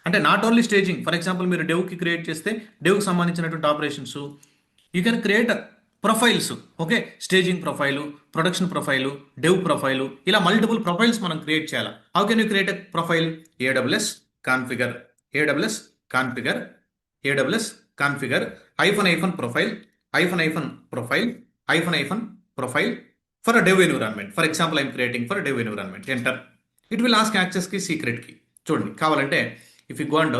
అంటే not only staging. For example మీరు డెవ్కి క్రియేట్ చేస్తే డెవ్కి సంబంధించినటువంటి operations you can create profiles. Okay, staging profile, production profile, dev profile, ఇలా మల్టిపుల్ ప్రొఫైల్స్ మనం క్రియేట్ చేయాలి. How can you create a profile? AWS configure hyphen profile for a dev environment. For example, I'm creating for a dev environment. Enter. It will ask access key, secret key. చూడండి, కావాలంటే if you go and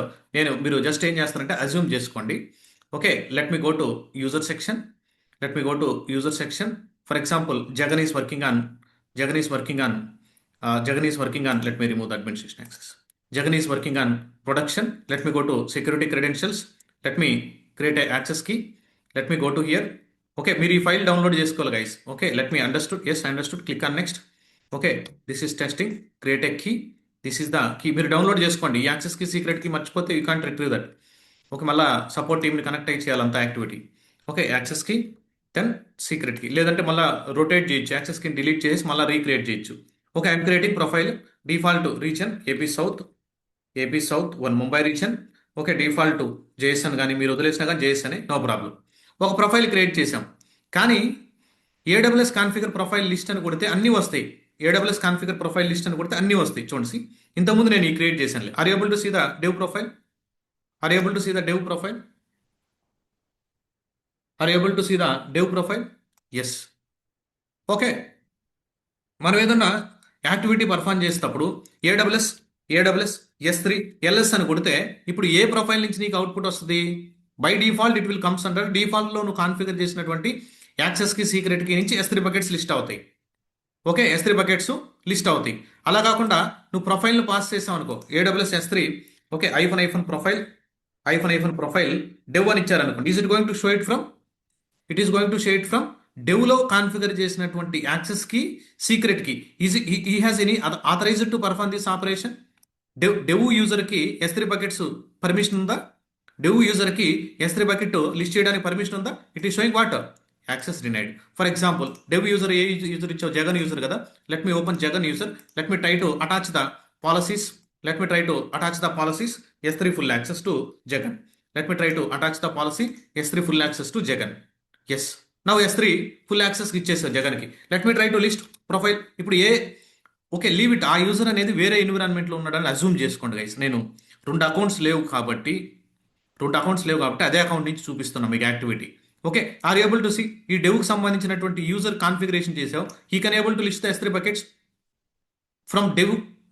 మీరు just ఏం చేస్తారంటే assume చేసుకోండి. Okay, let me go to user section. For example Jagan is working on let me remove the administration access. Jagan is working on production. Let me go to security credentials. Let me create a access key. Let me go to here. Okay, మీరు ఈ file download చేసుకోవాలి guys. Okay, let me understood. Yes understood. Click on next. Okay, this is testing. Create a key. This is the key. మీరు download చేసుకోండి. ఈ access key secret key మర్చిపోతే you can't retrieve that. Okay, మళ్ళీ support టీమ్ని connect అయ్యి చేయాలంత activity. Okay, access key then secret key, లేదంటే మళ్ళీ రొటేట్ చేయొచ్చు. యాక్సెస్ కీని డిలీట్ చేసి మళ్ళీ రీక్రియేట్ చేయొచ్చు. Okay, I'm creating profile. Default reason AP south 1 Mumbai region. Okay, default JSN కానీ మీరు వదిలేసినా కానీ జేఎస్ఎన్, నో ప్రాబ్లం. ఒక ప్రొఫైల్ క్రియేట్ చేసాం, కానీ ఏడబ్ల్యూఎస్ కాన్ఫిగర్ ప్రొఫైల్ లిస్ట్ అని కొడితే అన్నీ వస్తాయి. ఏడబ్ల్యూఎస్ కాన్ఫిగర్ ప్రొఫైల్ లిస్ట్ అని కొడితే అన్నీ వస్తాయి. చూడండి, ఇంతకుముందు నేను ఈ క్రియేట్ చేశాను. Are able to see the dev profile? Yes. Okay, మనం ఏదన్నా యాక్టివిటీ పర్ఫామ్ చేసేటప్పుడు ఏడబ్ల్యూఎస్ S3 LS అని కొడితే ఇప్పుడు ఏ ప్రొఫైల్ నుంచి నీకు అవుట్పుట్ వస్తుంది? By default it will comes under డిఫాల్ట్లో నువ్వు కాన్ఫిగర్ చేసినటువంటి యాక్సెస్ కి సీక్రెట్ కీ నుంచి S3 బకెట్స్ లిస్ట్ అవుతాయి. ఓకే, S3 బకెట్స్ లిస్ట్ అవుతాయి. అలా కాకుండా నువ్వు ప్రొఫైల్ను పాస్ చేసావు అనుకో, AWS S3. Okay, hyphen profile dev అని ఇచ్చారనుకోండి. It is going to show it from డెవ్లో కాన్ఫిగర్ చేసినటువంటి యాక్సెస్కి సీక్రెట్కి he has any authorized to perform this operation? Dev యూజర్కి S3 బకెట్స్ పర్మిషన్ ఉందా? డెవ్ యూజర్కి S3 బకెట్ లిస్ట్ చేయడానికి పర్మిషన్ ఉందా? It is showing what? Access denied. For example, dev user A user ఇచ్చావు? జగన్ యూజర్ కదా. Let me open Jagan user. Let me try to attach the policies. Let me try to attach the policies S3 full access to Jagan. Let me try to attach the policy S3 full access to Jagan. Yes. Now S3 full access ఇచ్చేసారు జగన్కి. Let me try to list profile. ఇప్పుడు okay, leave it. ఆ user అనేది వేరే ఎన్విరాన్మెంట్లో ఉన్నాడని assume చేసుకోండి guys. నేను రెండు అకౌంట్స్ లేవు కాబట్టి అదే అకౌంట్ నుంచి చూపిస్తున్నాం మీకు activity. Okay, are able to see ఈ డెవ్కి సంబంధించినటువంటి యూజర్ కాన్ఫిగరేషన్ చేసావు. He can able to list the S3 buckets from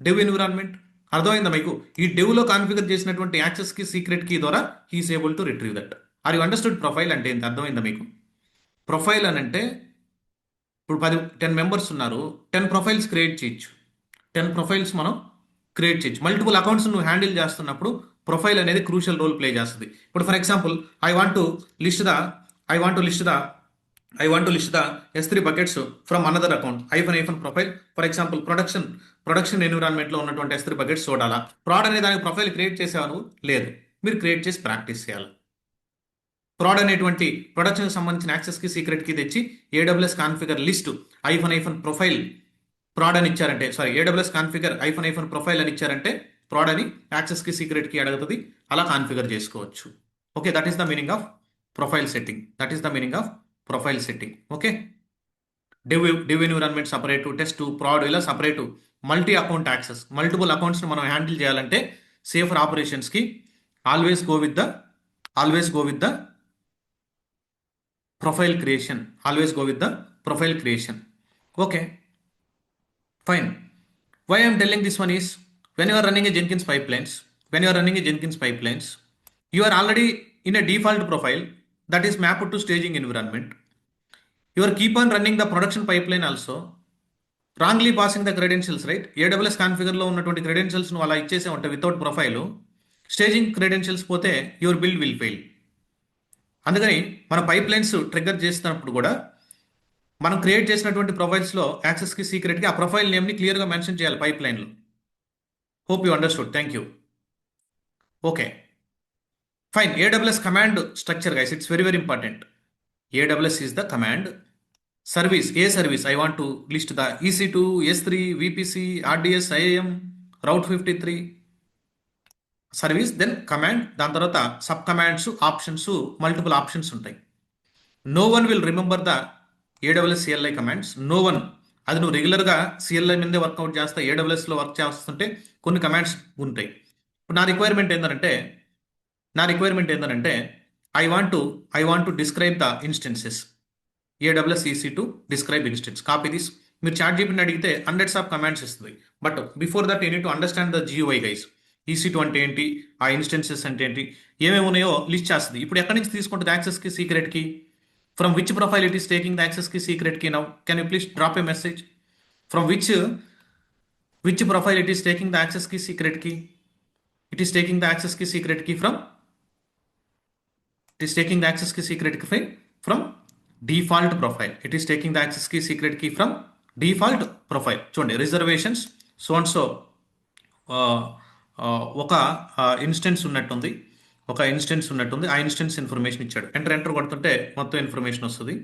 dev environment. అర్థమైందా మీకు? ఈ డెవ్లో కాన్ఫిగర్ చేసినటువంటి యాక్సెస్ కి సీక్రెట్ కీ ద్వారా he's able to retrieve that. Are you understood profile అంటే ఏంటి? అర్థమైందా మీకు? ప్రొఫైల్ అని అంటే ఇప్పుడు 10 మెంబర్స్ ఉన్నారు, 10 ప్రొఫైల్స్ క్రియేట్ చేయొచ్చు. 10 ప్రొఫైల్స్ మనం క్రియేట్ చేయొచ్చు. మల్టిపుల్ అకౌంట్స్ నువ్వు హ్యాండిల్ చేస్తున్నప్పుడు ప్రొఫైల్ అనేది క్రూషియల్ రోల్ ప్లే చేస్తుంది. ఇప్పుడు for example, I want to list the S3 buckets from another account -hyphen profile. For example, production ఎన్విరాన్మెంట్లో ఉన్నటువంటి S3 buckets చూడాలా? ప్రాడ్ అనే దానికి ప్రొఫైల్ క్రియేట్ చేసేవాను లేదు, మీరు క్రియేట్ చేసి ప్రాక్టీస్ చేయాలి. ప్రాడ్ అనేటువంటి ప్రొడక్షన్కి సంబంధించిన యాక్సెస్కి సీక్రెట్కి తెచ్చి AWS configure list -hyphen profile proud అని ఇచ్చారంటే, AWS కాన్ఫిగర్ -hyphen ప్రొఫైల్ అని ఇచ్చారంటే ప్రాడ్ అని యాక్సెస్కి సీక్రెట్కి అడుగుతుంది. అలా కాన్ఫిగర్ చేసుకోవచ్చు. Okay, that is the meaning of profile setting. Okay, dev environment separate, test, prod ఇలా separate. Multi account access, multiple అకౌంట్స్ని మనం హ్యాండిల్ చేయాలంటే సేఫర్ ఆపరేషన్స్కి always go with the profile creation. Okay, fine. Why I'm telling this one is when you are running a Jenkins pipelines, you are already in a default profile that is mapped to staging environment. You are keep on running the production pipeline also, wrongly passing the credentials, right? AWS configure లో ఉన్నటువంటి credentials ను అలా ఇచ్చేసే ఉంటే without profile, staging credentials పోతే your build will fail. అందుకని మన pipelines trigger చేస్తున్నప్పుడు కూడా మనం క్రియేట్ చేసినటువంటి ప్రొఫైల్స్లో యాక్సెస్కి సీక్రెట్కి ఆ ప్రొఫైల్ నేమ్ని క్లియర్గా మెన్షన్ చేయాలి పైప్లైన్లో. Hope you understood. Thank you. Okay. Fine. AWS command structure, guys. It's very, very important. AWS is the command service. I want to list the EC2, S3, VPC, RDS, IAM, Route 53 service. Then command. దాని తర్వాత sub commands, options, multiple options ఉంటాయి. No one will remember the AWS CLI commands. No one. అది నువ్వు రెగ్యులర్గా CLI మీదే work out చేస్తా, AWSలో work చేస్తుంటే కొన్ని కమాండ్స్ ఉంటాయి. ఇప్పుడు నా రిక్వైర్మెంట్ ఏంటంటే I want to describe the instances. AWS EC2 describe instance. Copy this. మీరు ChatGPTని అడిగితే హండ్రెడ్స్ ఆఫ్ కమాండ్స్ ఇస్తుంది. But before that you need to understand the GUI guys. EC2 అంటే ఏంటి, ఆ ఇన్స్టెన్సెస్ అంటే ఏంటి, ఏమేమి ఉన్నాయో లిస్ట్ చేస్తుంది. ఇప్పుడు ఎక్కడి నుంచి తీసుకుంటుంది యాక్సెస్కి సీక్రెట్కి? From which profile it is taking the access key secret key now? Can you please drop a message? From which profile it is taking the access key secret key? It is taking the access key secret key from default profile. It is taking the access key secret key from default profile. చూడండి, reservations so and so ఒక instance ఉన్నట్టుంది. ఆ instance information ఇచ్చాడు. Enter కొడుతుంటే మొత్తం information వస్తుంది.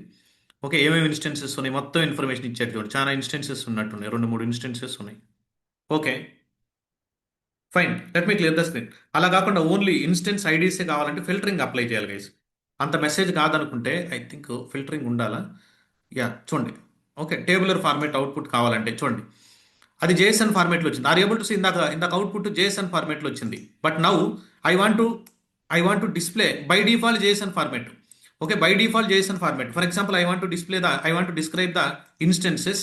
Okay, ఏమేమి instances ఉన్నాయి మొత్తం ఇన్ఫర్మేషన్ ఇచ్చాడు. చూడండి, చాలా ఇన్స్టెన్సెస్ ఉన్నట్టున్నాయి, 2-3 ఇన్స్టెన్సెస్ ఉన్నాయి. Okay, fine. Let me clear the screen. అలా కాకుండా ఓన్లీ ఇన్స్టెన్స్ ఐడీసే కావాలంటే ఫిల్టరింగ్ అప్లై చేయాలి గైస్. అంత మెసేజ్ కాదనుకుంటే ఐ థింక్ ఫిల్టరింగ్ ఉండాలా? చూడండి. ఓకే, టేబులర్ ఫార్మేట్ అవుట్పుట్ కావాలంటే చూడండి, అది JSON ఫార్మేట్లో వచ్చింది. ఆర్ ఏబుల్ టు సీ ఇందాక అవుట్పుట్ JSON ఫార్మేట్లో వచ్చింది. But now I want to display by default JSON format. Okay, by default JSON format. For example, I want to describe the instances.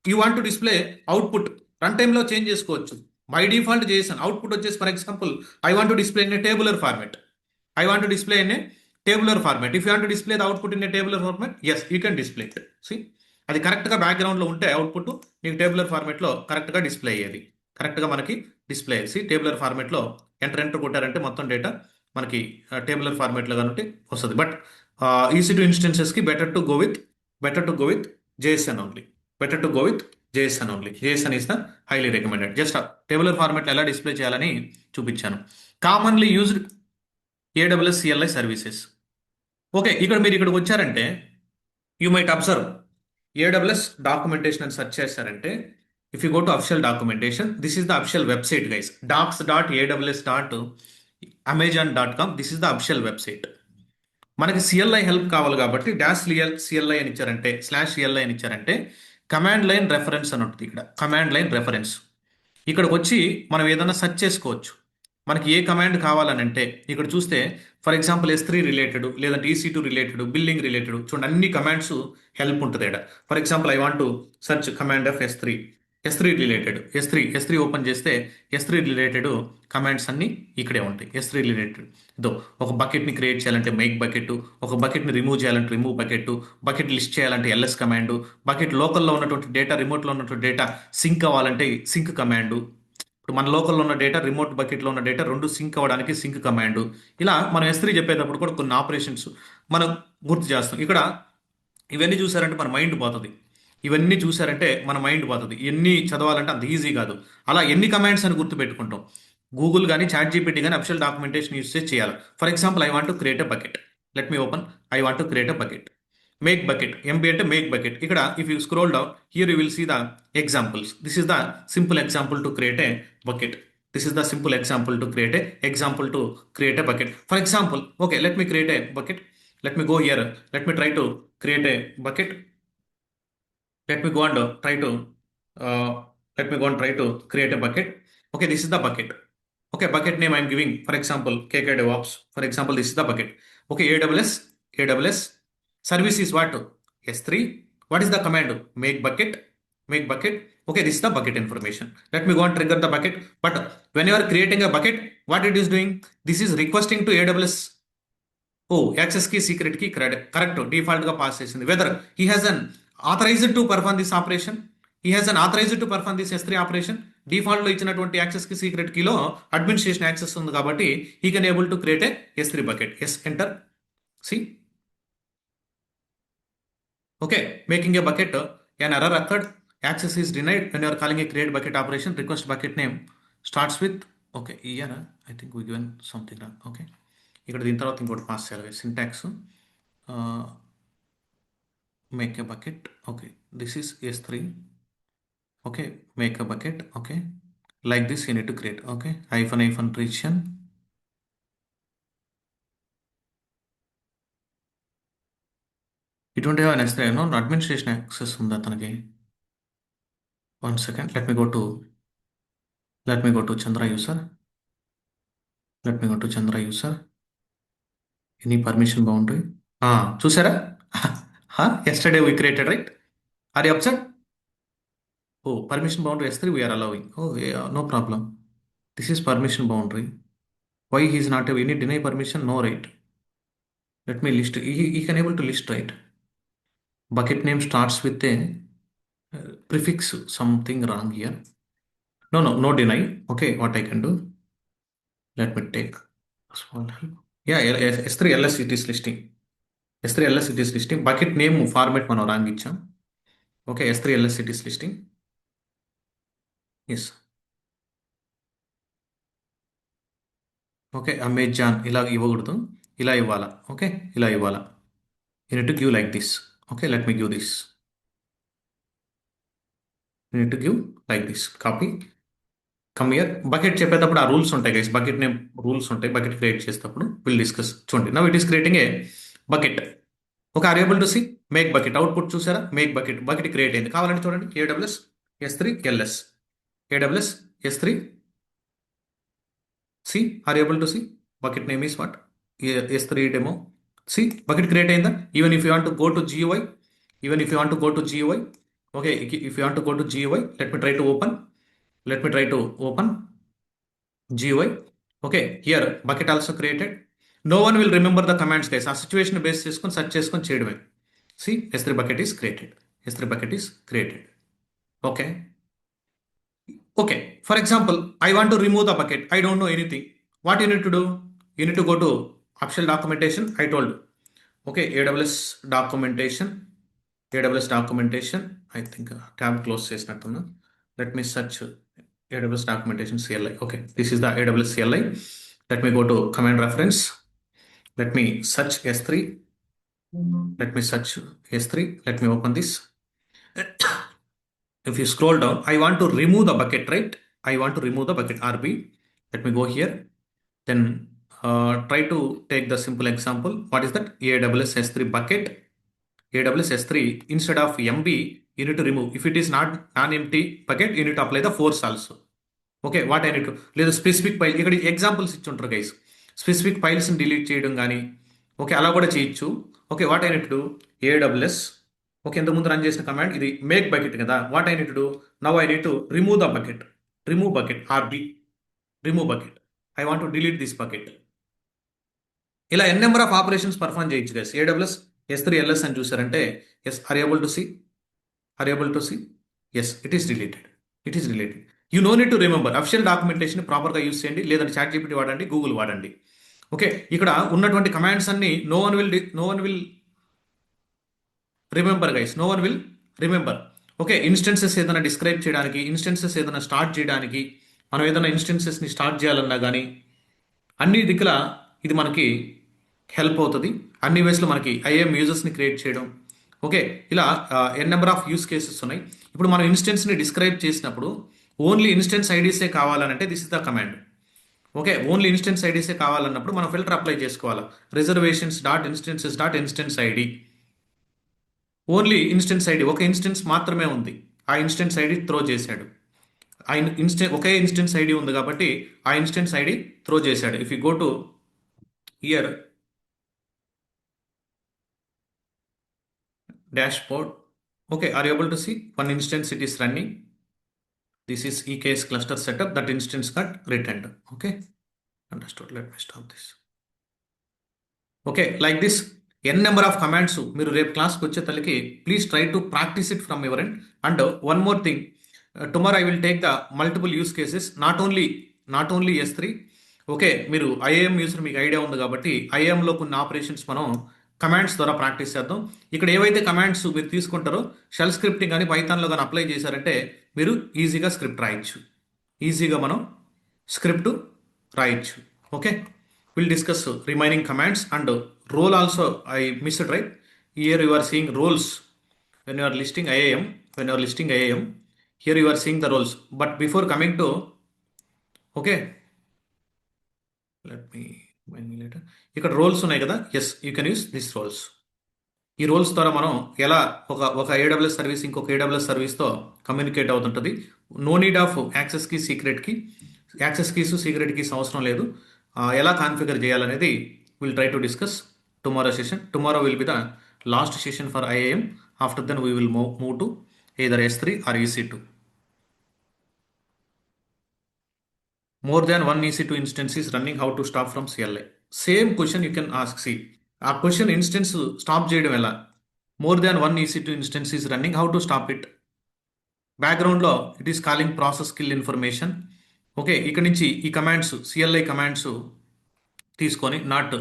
You want to display output. Runtime లో change చేసుకోవచ్చు. By default JSON output వచ్చేసి for example, I want to display in a tabular format. If you want to display the output in a tabular format, yes, you can display it. See, అది కరెక్ట్గా బ్యాక్గ్రౌండ్లో ఉంటే output నీకు tabular ఫార్మేట్లో కరెక్ట్గా display అయ్యేది. కరెక్ట్గా మనకి డిస్ప్లే అయ్యేసి టేబులర్ ఫార్మేట్లో ఎంటర్ కొట్టారంటే మొత్తం డేటా మనకి టేబులర్ ఫార్మేట్లో కాబట్టి వస్తుంది. బట్ EC2 ఇన్స్టెన్సెస్కి better to go with better to go with JSON only. Better to go with JSON only. JSON is the highly recommended. Just tabular format ఎలా డిస్ప్లే చేయాలని చూపించాను. Commonly used AWS CLI services. Okay, ఇక్కడ మీరు ఇక్కడికి వచ్చారంటే you might observe AWS documentation అని search చేశారంటే if you go to official documentation, this is the official website guys. docs.aws.amazon.com, this is the official website. మనకి CLI help కావాలి కాబట్టి dash CLI అని ఇచ్చారంటే /CLI అని ఇచ్చారంటే కమాండ్ లైన్ రెఫరెన్స్ అని ఉంటుంది. ఇక్కడ కమాండ్ లైన్ రెఫరెన్స్ ఇక్కడికి వచ్చి మనం ఏదైనా సెర్చ్ చేసుకోవచ్చు. మనకి ఏ కమాండ్ కావాలని అంటే ఇక్కడ చూస్తే ఫర్ ఎగ్జాంపుల్ S3 రిలేటెడ్, లేదంటే EC2 రిలేటెడ్, బిల్లింగ్ రిలేటెడ్, చూడండి అన్ని కమాండ్స్ హెల్ప్ ఉంటుంది ఇక్కడ. For example I want to search command of S3 related, S3 open చేస్తే S3 రిలేటెడ్ కమాండ్స్ అన్ని ఇక్కడే ఉంటాయి. S3 రిలేటెడ్ దో ఒక బకెట్ని క్రియేట్ చేయాలంటే మేక్ బకెట్, ఒక బకెట్ని రిమూవ్ చేయాలంటే రిమూవ్ బకెట్ లిస్ట్ చేయాలంటే LS కమాండ్, బకెట్ లోకల్లో ఉన్నటువంటి డేటా రిమోట్లో ఉన్నటువంటి డేటా సింక్ అవ్వాలంటే సింక్ కమాండ్. ఇప్పుడు మన లోకల్లో ఉన్న డేటా రిమోట్ బకెట్లో ఉన్న డేటా రెండు సింక్ అవ్వడానికి సింక్ కమాండ్. ఇలా మనం S3 చెప్పేటప్పుడు కూడా కొన్ని ఆపరేషన్స్ మనం గుర్తు చేస్తాం. ఇక్కడ ఇవన్నీ చూసారంటే మన మైండ్ పోతుంది. ఇవన్నీ చూసారంటే మన మైండ్ పోతుంది. ఎన్ని చదవాలంటే అంత ఈజీ కాదు. అలా ఎన్ని కమాండ్స్ అని గుర్తుపెట్టుకుంటాం. గూగుల్ కానీ ChatGPT కానీ అఫిషియల్ డాక్యుమెంటేషన్ యూస్ చేసి చేయాలి. For example I want to create a bucket. Let me open. I want to create a bucket. Make bucket, MB అంటే మేక్ బకెట్. ఇక్కడ if you scroll down here you will see the examples. This is the simple example to create a bucket. This is the simple example to create a bucket. For example, okay, let me create a bucket. Let me go here. Let me try to create a bucket. Let me go and try to create a bucket. Okay, this is the bucket. Okay, bucket name I'm giving. For example, KK DevOps. For example, this is the bucket. Okay, AWS service is what? S3. What is the command? Make bucket. Okay, this is the bucket information. Let me go and trigger the bucket. But when you are creating a bucket, what it is doing? This is requesting to AWS. Oh, access key, secret key, correct. Default ga pass చేసింది. Whether he has an authorized to perform this operation. He has an authorized to perform this S3 operation. Default లో ఇచ్చినటువంటి access కి secret కీలో administration access ఉంది కాబట్టి he can able to create a S3 bucket. Yes, enter. See. Okay, making a bucket, an error occurred. Access is denied when you are calling a create bucket operation. Request bucket name starts with, okay, here I think we given something wrong. Okay, ఇక్కడ దీని తర్వాత ఇంకోటి pass చేయాలి. Syntax make a bucket. Okay, this is S3. Okay, make a bucket. Okay, like this you need to create. Okay, hyphen region. ఇటువంటి S3 administration access ఉందా తనకి? One second, let me go to Chandra user. Any permission boundary? చూసారా? Yesterday we created, right? Are you upset? Oh, permission boundary S3 we are allowing. Oh, yeah, no problem. This is permission boundary. Why he is not able? Any deny permission? No, right? Let me list. He can able to list, right? Bucket name starts with a prefix, something wrong here. No deny. Okay, what I can do? Let me take small help. Yeah, S3 LS it is listing. S3 LS it is listing. Bucket name format మనం wrong ఇచ్చాం. Okay, S3 LS it is listing. Yes. Okay, Amazon ఇలా ఇవ్వకూడదు, ఇలా ఇవ్వాలా. Okay, ఇలా ఇవ్వాలా. You need to give like this. Okay, let me give this. You need to give like this. Copy. Come here. Bucket చెప్పేటప్పుడు ఆ rules ఉంటాయి guys. Bucket name rules ఉంటాయి. బకెట్ క్రియేట్ చేసేటప్పుడు విల్ డిస్కస్. చూడండి, now it is creating a bucket. ఒక are able to see make bucket. Output చూసారా? Make bucket create అయింది. కావాలంటే చూడండి, AWS S3 LS. AWS S3 see, are you able to see? Bucket name is what? S3 demo. See, bucket create అయిందా? Even if you want to go to GUI, okay, if you want to go to GUI, let me try to open GUI. Okay, here bucket also created. No one will remember the commands guys. ఆ situation base చేసుకొని search చేసుకొని చేయడమే. See, S3 bucket is created. Okay, for example, I want to remove the bucket. I don't know anything. What you need to do? You need to go to official documentation. I told. Okay, AWS documentation. AWS documentation, I think tab close చేసినట్టున్నా. Let me search AWS documentation CLI. Okay, this is the AWS CLI. Let me go to command reference. Let me search S3. Let me search S3. Let me open this. If you scroll down, I want to remove the bucket, right? I want to remove the bucket RB. Let me go here. Then try to take the simple example. What is that? AWS S3 bucket. AWS S3, instead of MB, you need to remove. If it is not non-empty bucket, you need to apply the force also. Okay, what I need to, లేదా specific file, ఇక్కడ examples ఇచ్చి ఉంటారు guys. Specific ఫైల్స్ని delete చేయడం కానీ, okay, అలా కూడా చేయొచ్చు. Okay, what I need to, AWS, okay, ఇంతకుముందు రన్ చేసిన కమాండ్ ఇది మేక్ బకెట్ కదా. What I need to, now I need to remove the bucket. Remove bucket RB, remove bucket. I want to delete this bucket. ఇలా ఎన్ number of operations perform చేయొచ్చు guys. AWS S3 LS అని చూసారంటే, yes, are able to see, are able to see, yes, it is related, it is related. You know need to remember. Official documentation ప్రాపర్గా use చేయండి, లేదంటే ChatGPT వాడండి, Google వాడండి. Okay, ఇక్కడ ఉన్నటువంటి commands అన్ని no one will remember guys, no one will remember. Okay, instances ఏదైనా describe చేయడానికి, ఇన్స్టెన్సెస్ ఏదైనా స్టార్ట్ చేయడానికి, మనం ఏదైనా ఇన్స్టెన్సెస్ని స్టార్ట్ చేయాలన్నా కానీ అన్ని దిక్కుల ఇది మనకి హెల్ప్ అవుతుంది. అన్ని వేస్లో మనకి IAM యూజర్స్ని క్రియేట్ చేయడం. ఓకే, ఇలా ఎన్ నెంబర్ ఆఫ్ యూస్ కేసెస్ ఉన్నాయి. ఇప్పుడు మనం ఇన్స్టెన్స్ని డిస్క్రైబ్ చేసినప్పుడు ఓన్లీ ఇన్స్టెన్స్ ఐడీసే కావాలనంటే this is the command. Okay, only instance ఐడీసే కావాలన్నప్పుడు మనం ఫిల్టర్ అప్లై చేసుకోవాలి. Reservations dot instances dot instance ID. Only instance ID, ఒక ఇన్స్టెన్స్ మాత్రమే ఉంది, ఆ ఇన్స్టెన్స్ ఐడి త్రో చేశాడు. ఒకే ఇన్స్టెన్స్ ఐడి ఉంది కాబట్టి ఆ ఇన్స్టెన్స్ ఐడి త్రో చేశాడు. If you go to year dashboard, okay, are you able to see one instance it is running? This is EKS cluster setup, that instance got returned. Okay, understood. Let me stop this. Okay, like this n number of commands మీరు రేపు క్లాస్కి వచ్చే తలకి please try to practice it from your end. And one more thing, tomorrow I will take the multiple use cases, not only S3. Okay, మీరు IAM user, మీకు idea ఉంది కాబట్టి IAMలో కొన్ని ఆపరేషన్స్ మనం కమాండ్స్ ద్వారా ప్రాక్టీస్ చేద్దాం. ఇక్కడ ఏవైతే కమాండ్స్ మీరు తీసుకుంటారో షెల్ స్క్రిప్టింగ్ కానీ పైథాన్లో కానీ అప్లై చేశారంటే మీరు ఈజీగా స్క్రిప్ట్ రాయొచ్చు, ఈజీగా మనం స్క్రిప్ట్ రాయొచ్చు. Okay, will discuss remaining commands and role also. I missed right here, you are seeing roles when you are listing IAM, here you are seeing the roles. But before coming to, okay, let me later, ఇక్కడ roles ఉన్నాయి కదా. Yes, you can use this roles. ఈ roles ద్వారా మనం ఎలా ఒక AWS service ఇంకొక AWS సర్వీస్తో కమ్యూనికేట్ అవుతుంటుంది. No need of access key, access keys, secret keys అవసరం లేదు. ఎలా కాన్ఫిగర్ చేయాలనేది will try to discuss tomorrow session. Tomorrow will be the last session for IAM. After then we will move to either S3 or EC2. More than one EC2 instance is running, how to stop from CLI? Same question you can ask. See, ఆ question instance stop చేయడం ఎలా? More than one EC2 instance is running, how to stop it? బ్యాక్గ్రౌండ్లో it is calling process kill information. Okay, ఇక్కడ నుంచి ఈ commands, CLI commands తీసుకొని, not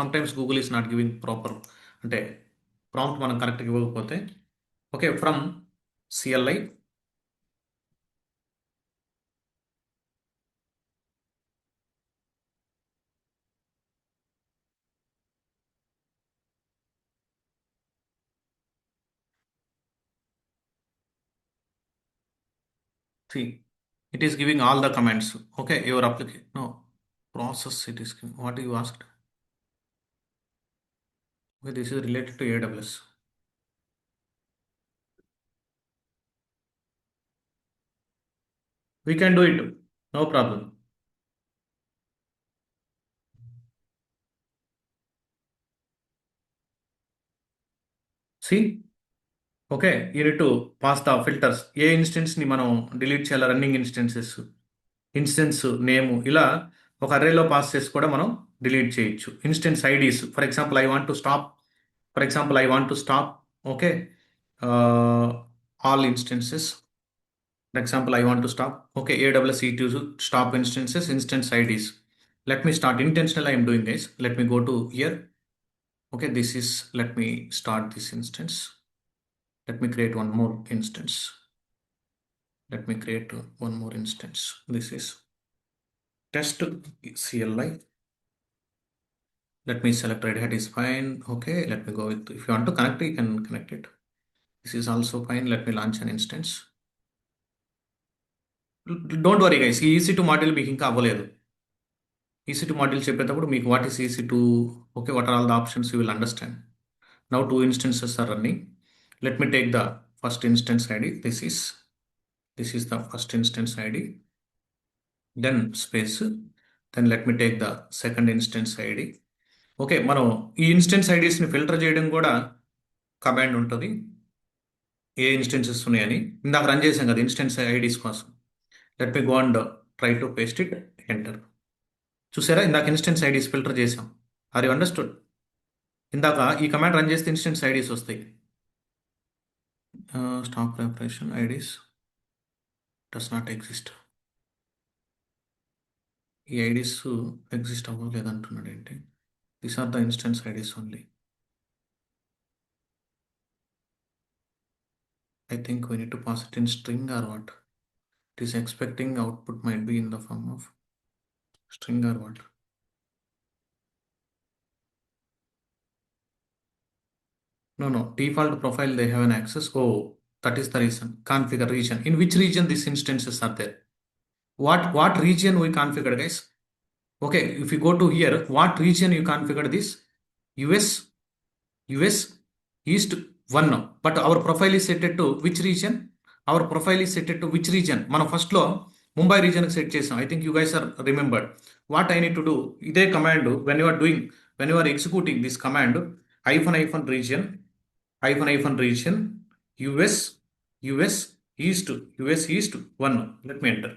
sometimes Google is not giving proper, అంటే prompt మనం కరెక్ట్గా ఇవ్వకపోతే. Okay, from CLI see, it is giving all the commands. Okay, your application, no process, it is giving, what you asked. Okay, this is related to AWS. We can do it, no problem. See, okay, you need to pass the filters. ఏ ఇన్స్టెన్స్ని మనం delete చేయాలి, running instance నేము, ఇలా ఒక అర్రేలో pass చేసి కూడా మనం డిలీట్ చేయొచ్చు. Instance IDs, for example I want to stop, okay, all instances. For example I want to stop, okay, AWS E2 stop instances, instance IDs. Let me start, intentional I M doing guys. Let me go to here. Okay, this is, let me start this instance. Let me create one more instance. Let me create one more instance. This is test CLI. Let me select Red Hat is fine. Okay, let me go with, if you want to connect, you can connect it. This is also fine. Let me launch an instance. Don't worry guys, ఈ EC2 module మీకు ఇంకా అవ్వలేదు. EC2 module చెప్పేటప్పుడు మీకు what is EC2, okay, what are all the options, you will understand. Now 2 instances are running. Let me take the first instance ID. This is the first instance ID. Then space. Then let me take the second instance ID. Okay, మనం ఈ instance ఐడీస్ని filter చేయడం కూడా command ఉంటుంది. ఏ instances ఉన్నాయని ఇందాక run చేసాం కదా instance IDs కోసం. Let me go and try to paste it, enter. చూసారా, ఇందాక ఇన్స్టెన్స్ ఐడీస్ ఫిల్టర్ చేసాం. Are you understood? ఇందాక ఈ కమాండ్ రన్ చేస్తే ఇన్స్టెన్స్ ఐడీస్ వస్తాయి. Stop preparation IDs does not exist. ఈ ఐడీస్ ఎగ్జిస్ట్ అవ్వలేదంటున్నాడు ఏంటి? These are the instance IDs only. I think we need to pass it in string or what? It is expecting output might be in the form of string or what? No, default profile they have an access. Oh, that is the reason. Configure region. In which region these instances are there? What region we configured, guys? Okay, if you go to here, what region you configured this? US East 1. But our profile is set to which region? Our profile is set to which region? మనం ఫస్ట్లో ముంబై రీజన్కి set చేసాం. I think you guys are remembered. What I need to do, ఇదే command when you are executing this command, -region US East 1. Let me enter.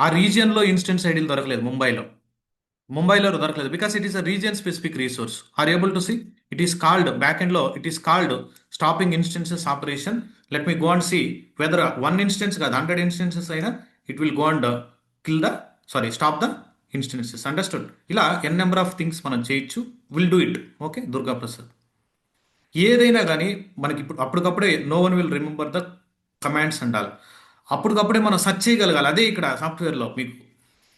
ఆ రీజియన్లో instance ఐడీలు దొరకలేదు ముంబైలో దొరకలేదు, because it is a region specific resource. Are able to see it is called back end లో, it is called stopping instances operation. Let me go and see weather 1 instance కాదు 100 instances అయినా it will go and stop the instances. Understood? ఇలా ఎన్ number of things మనం చేయొచ్చు. Will do it. Okay, Durga Prasad. ఏదైనా కానీ మనకి ఇప్పుడు అప్పటికప్పుడే no one will remember the commands అంటారు. అప్పటికప్పుడే మనం సెర్చ్ చేయగలగాలి. అదే ఇక్కడ సాఫ్ట్వేర్లో మీకు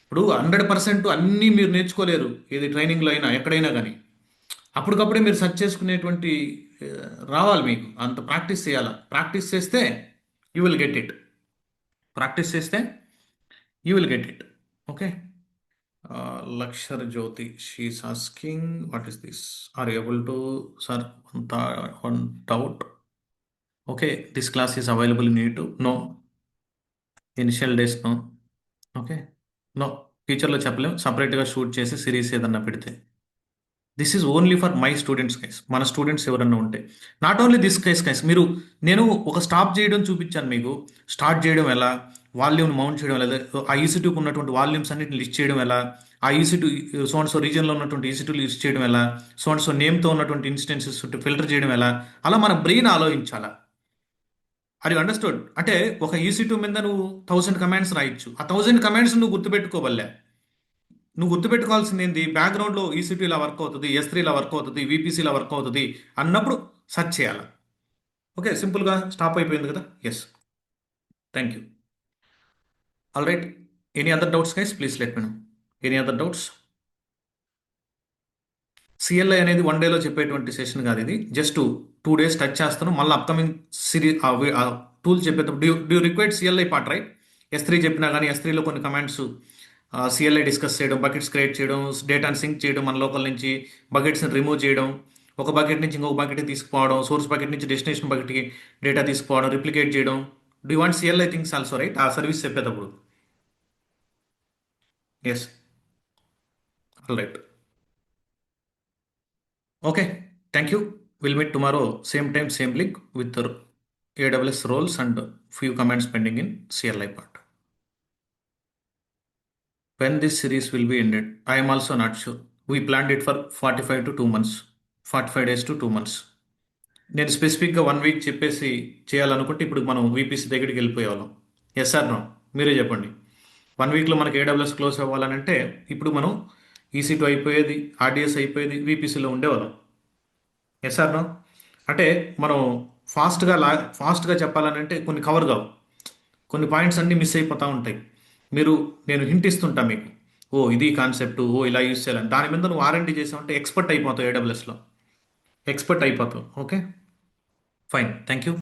ఇప్పుడు 100% అన్నీ మీరు నేర్చుకోలేరు, ఏది ట్రైనింగ్లో అయినా ఎక్కడైనా కానీ. అప్పటికప్పుడే మీరు సెర్చ్ చేసుకునేటువంటి రావాలి, మీకు అంత ప్రాక్టీస్ చేయాలి. ప్రాక్టీస్ చేస్తే you will get it. Okay, లక్షర్ Jyothi, she's asking what is this, are able to sir one doubt. Okay, this class is available in YouTube? No. Initial days no. Okay, no, ఫ్యూచర్లో చెప్పలేం. సపరేట్గా shoot చేసి series ఏదన్నా పెడితే. This is only for my students guys. మన students ఎవరన్నా ఉంటే, not only this case guys. నేను ఒక స్టాప్ చేయడం చూపించాను మీకు. స్టార్ట్ చేయడం ఎలా, వాల్యూమ్ మౌంట్ చేయడం ఎలా, ఆ EC2కి ఉన్నటువంటి వాల్యూమ్స్ అన్నిటిని లిస్ట్ చేయడం ఎలా, ఆ EC2 సో రీజన్లో ఉన్నటువంటి EC2 లిస్ట్ చేయడం ఎలా, సో నేమ్తో ఉన్నటువంటి ఇన్స్టెన్సెస్ ఫిల్టర్ చేయడం ఎలా, అలా మన బ్రెయిన్ ఆలోచించాలా. అది అండర్స్టూడ్? అంటే ఒక EC2 మీద నువ్వు 1000 కమాండ్స్ రాయొచ్చు. ఆ 1000 కమాండ్స్ నువ్వు గుర్తుపెట్టుకోవల్లే. నువ్వు గుర్తుపెట్టుకోవాల్సింది ఏంటి? బ్యాక్గ్రౌండ్లో EC2 ఇలా వర్క్ అవుతుంది, S3 ఇలా వర్క్ అవుతుంది, VPC ఇలా వర్క్ అవుతుంది అన్నప్పుడు సెర్చ్ చేయాలి. ఓకే, సింపుల్గా స్టాప్ అయిపోయింది కదా. Yes, thank you. All right, any other doubts guys? Please let me know. Any other doubts? CLI అనేది 1 డేలో చెప్పేటువంటి సెషన్ కాదు ఇది. జస్ట్ 2 days టచ్ చేస్తాను. మళ్ళీ అప్కమింగ్ సిరీస్ టూల్ చెప్పేటప్పుడు do required CLI part, right? S3 చెప్పినా కానీ S3లో కొన్ని కమాండ్స్ CLI డిస్కస్ చేయడం, బకెట్స్ క్రియేట్ చేయడం, డేటాను సింక్ చేయడం, మన లోకల్ నుంచి బకెట్స్ని రిమూవ్ చేయడం, ఒక బకెట్ నుంచి ఇంకొక బకెట్కి తీసుకుపోవడం, సోర్స్ బకెట్ నుంచి డెస్టినేషన్ బకెట్కి డేటా తీసుకుపోవడం, రిప్లికేట్ చేయడం. Do want CLI things also, right? ఆ సర్వీస్ చెప్పేటప్పుడు. Yes, all right. Okay, thank you. Will meet tomorrow same time same link with AWS roles and few comments pending in CLI part. When this series will be ended, I am also not sure. We planned it for 45 to 2 months, 45 days to 2 months. నేను స్పెసిఫిక్గా 1 week చెప్పేసి చేయాలనుకుంటే ఇప్పుడు మనం VPC దగ్గరికి వెళ్ళిపోయేవాళ్ళం. Yes or no? మీరే చెప్పండి. 1 weekలో మనకి AWS క్లోజ్ అవ్వాలనంటే ఇప్పుడు మనం EC2 అయిపోయేది, RDS అయిపోయేది, VPCలో ఉండేవాళ్ళం. Yes or no? అంటే మనం ఫాస్ట్గా ఫాస్ట్గా చెప్పాలని అంటే కొన్ని కవర్ కావు, కొన్ని పాయింట్స్ అన్నీ మిస్ అయిపోతూ ఉంటాయి. మీరు నేను హింట్ ఇస్తుంటా మీకు, ఓ ఇది కాన్సెప్ట్, ఓ ఇలా యూస్ చేయాలని, దాని మీద నువ్వు ఆర్ఎండి చేసావంటే ఎక్స్పర్ట్ అయిపోతావు, ఏడబ్ల్యూఎస్లో ఎక్స్పర్ట్ అయిపోతావు. Okay, fine, thank you.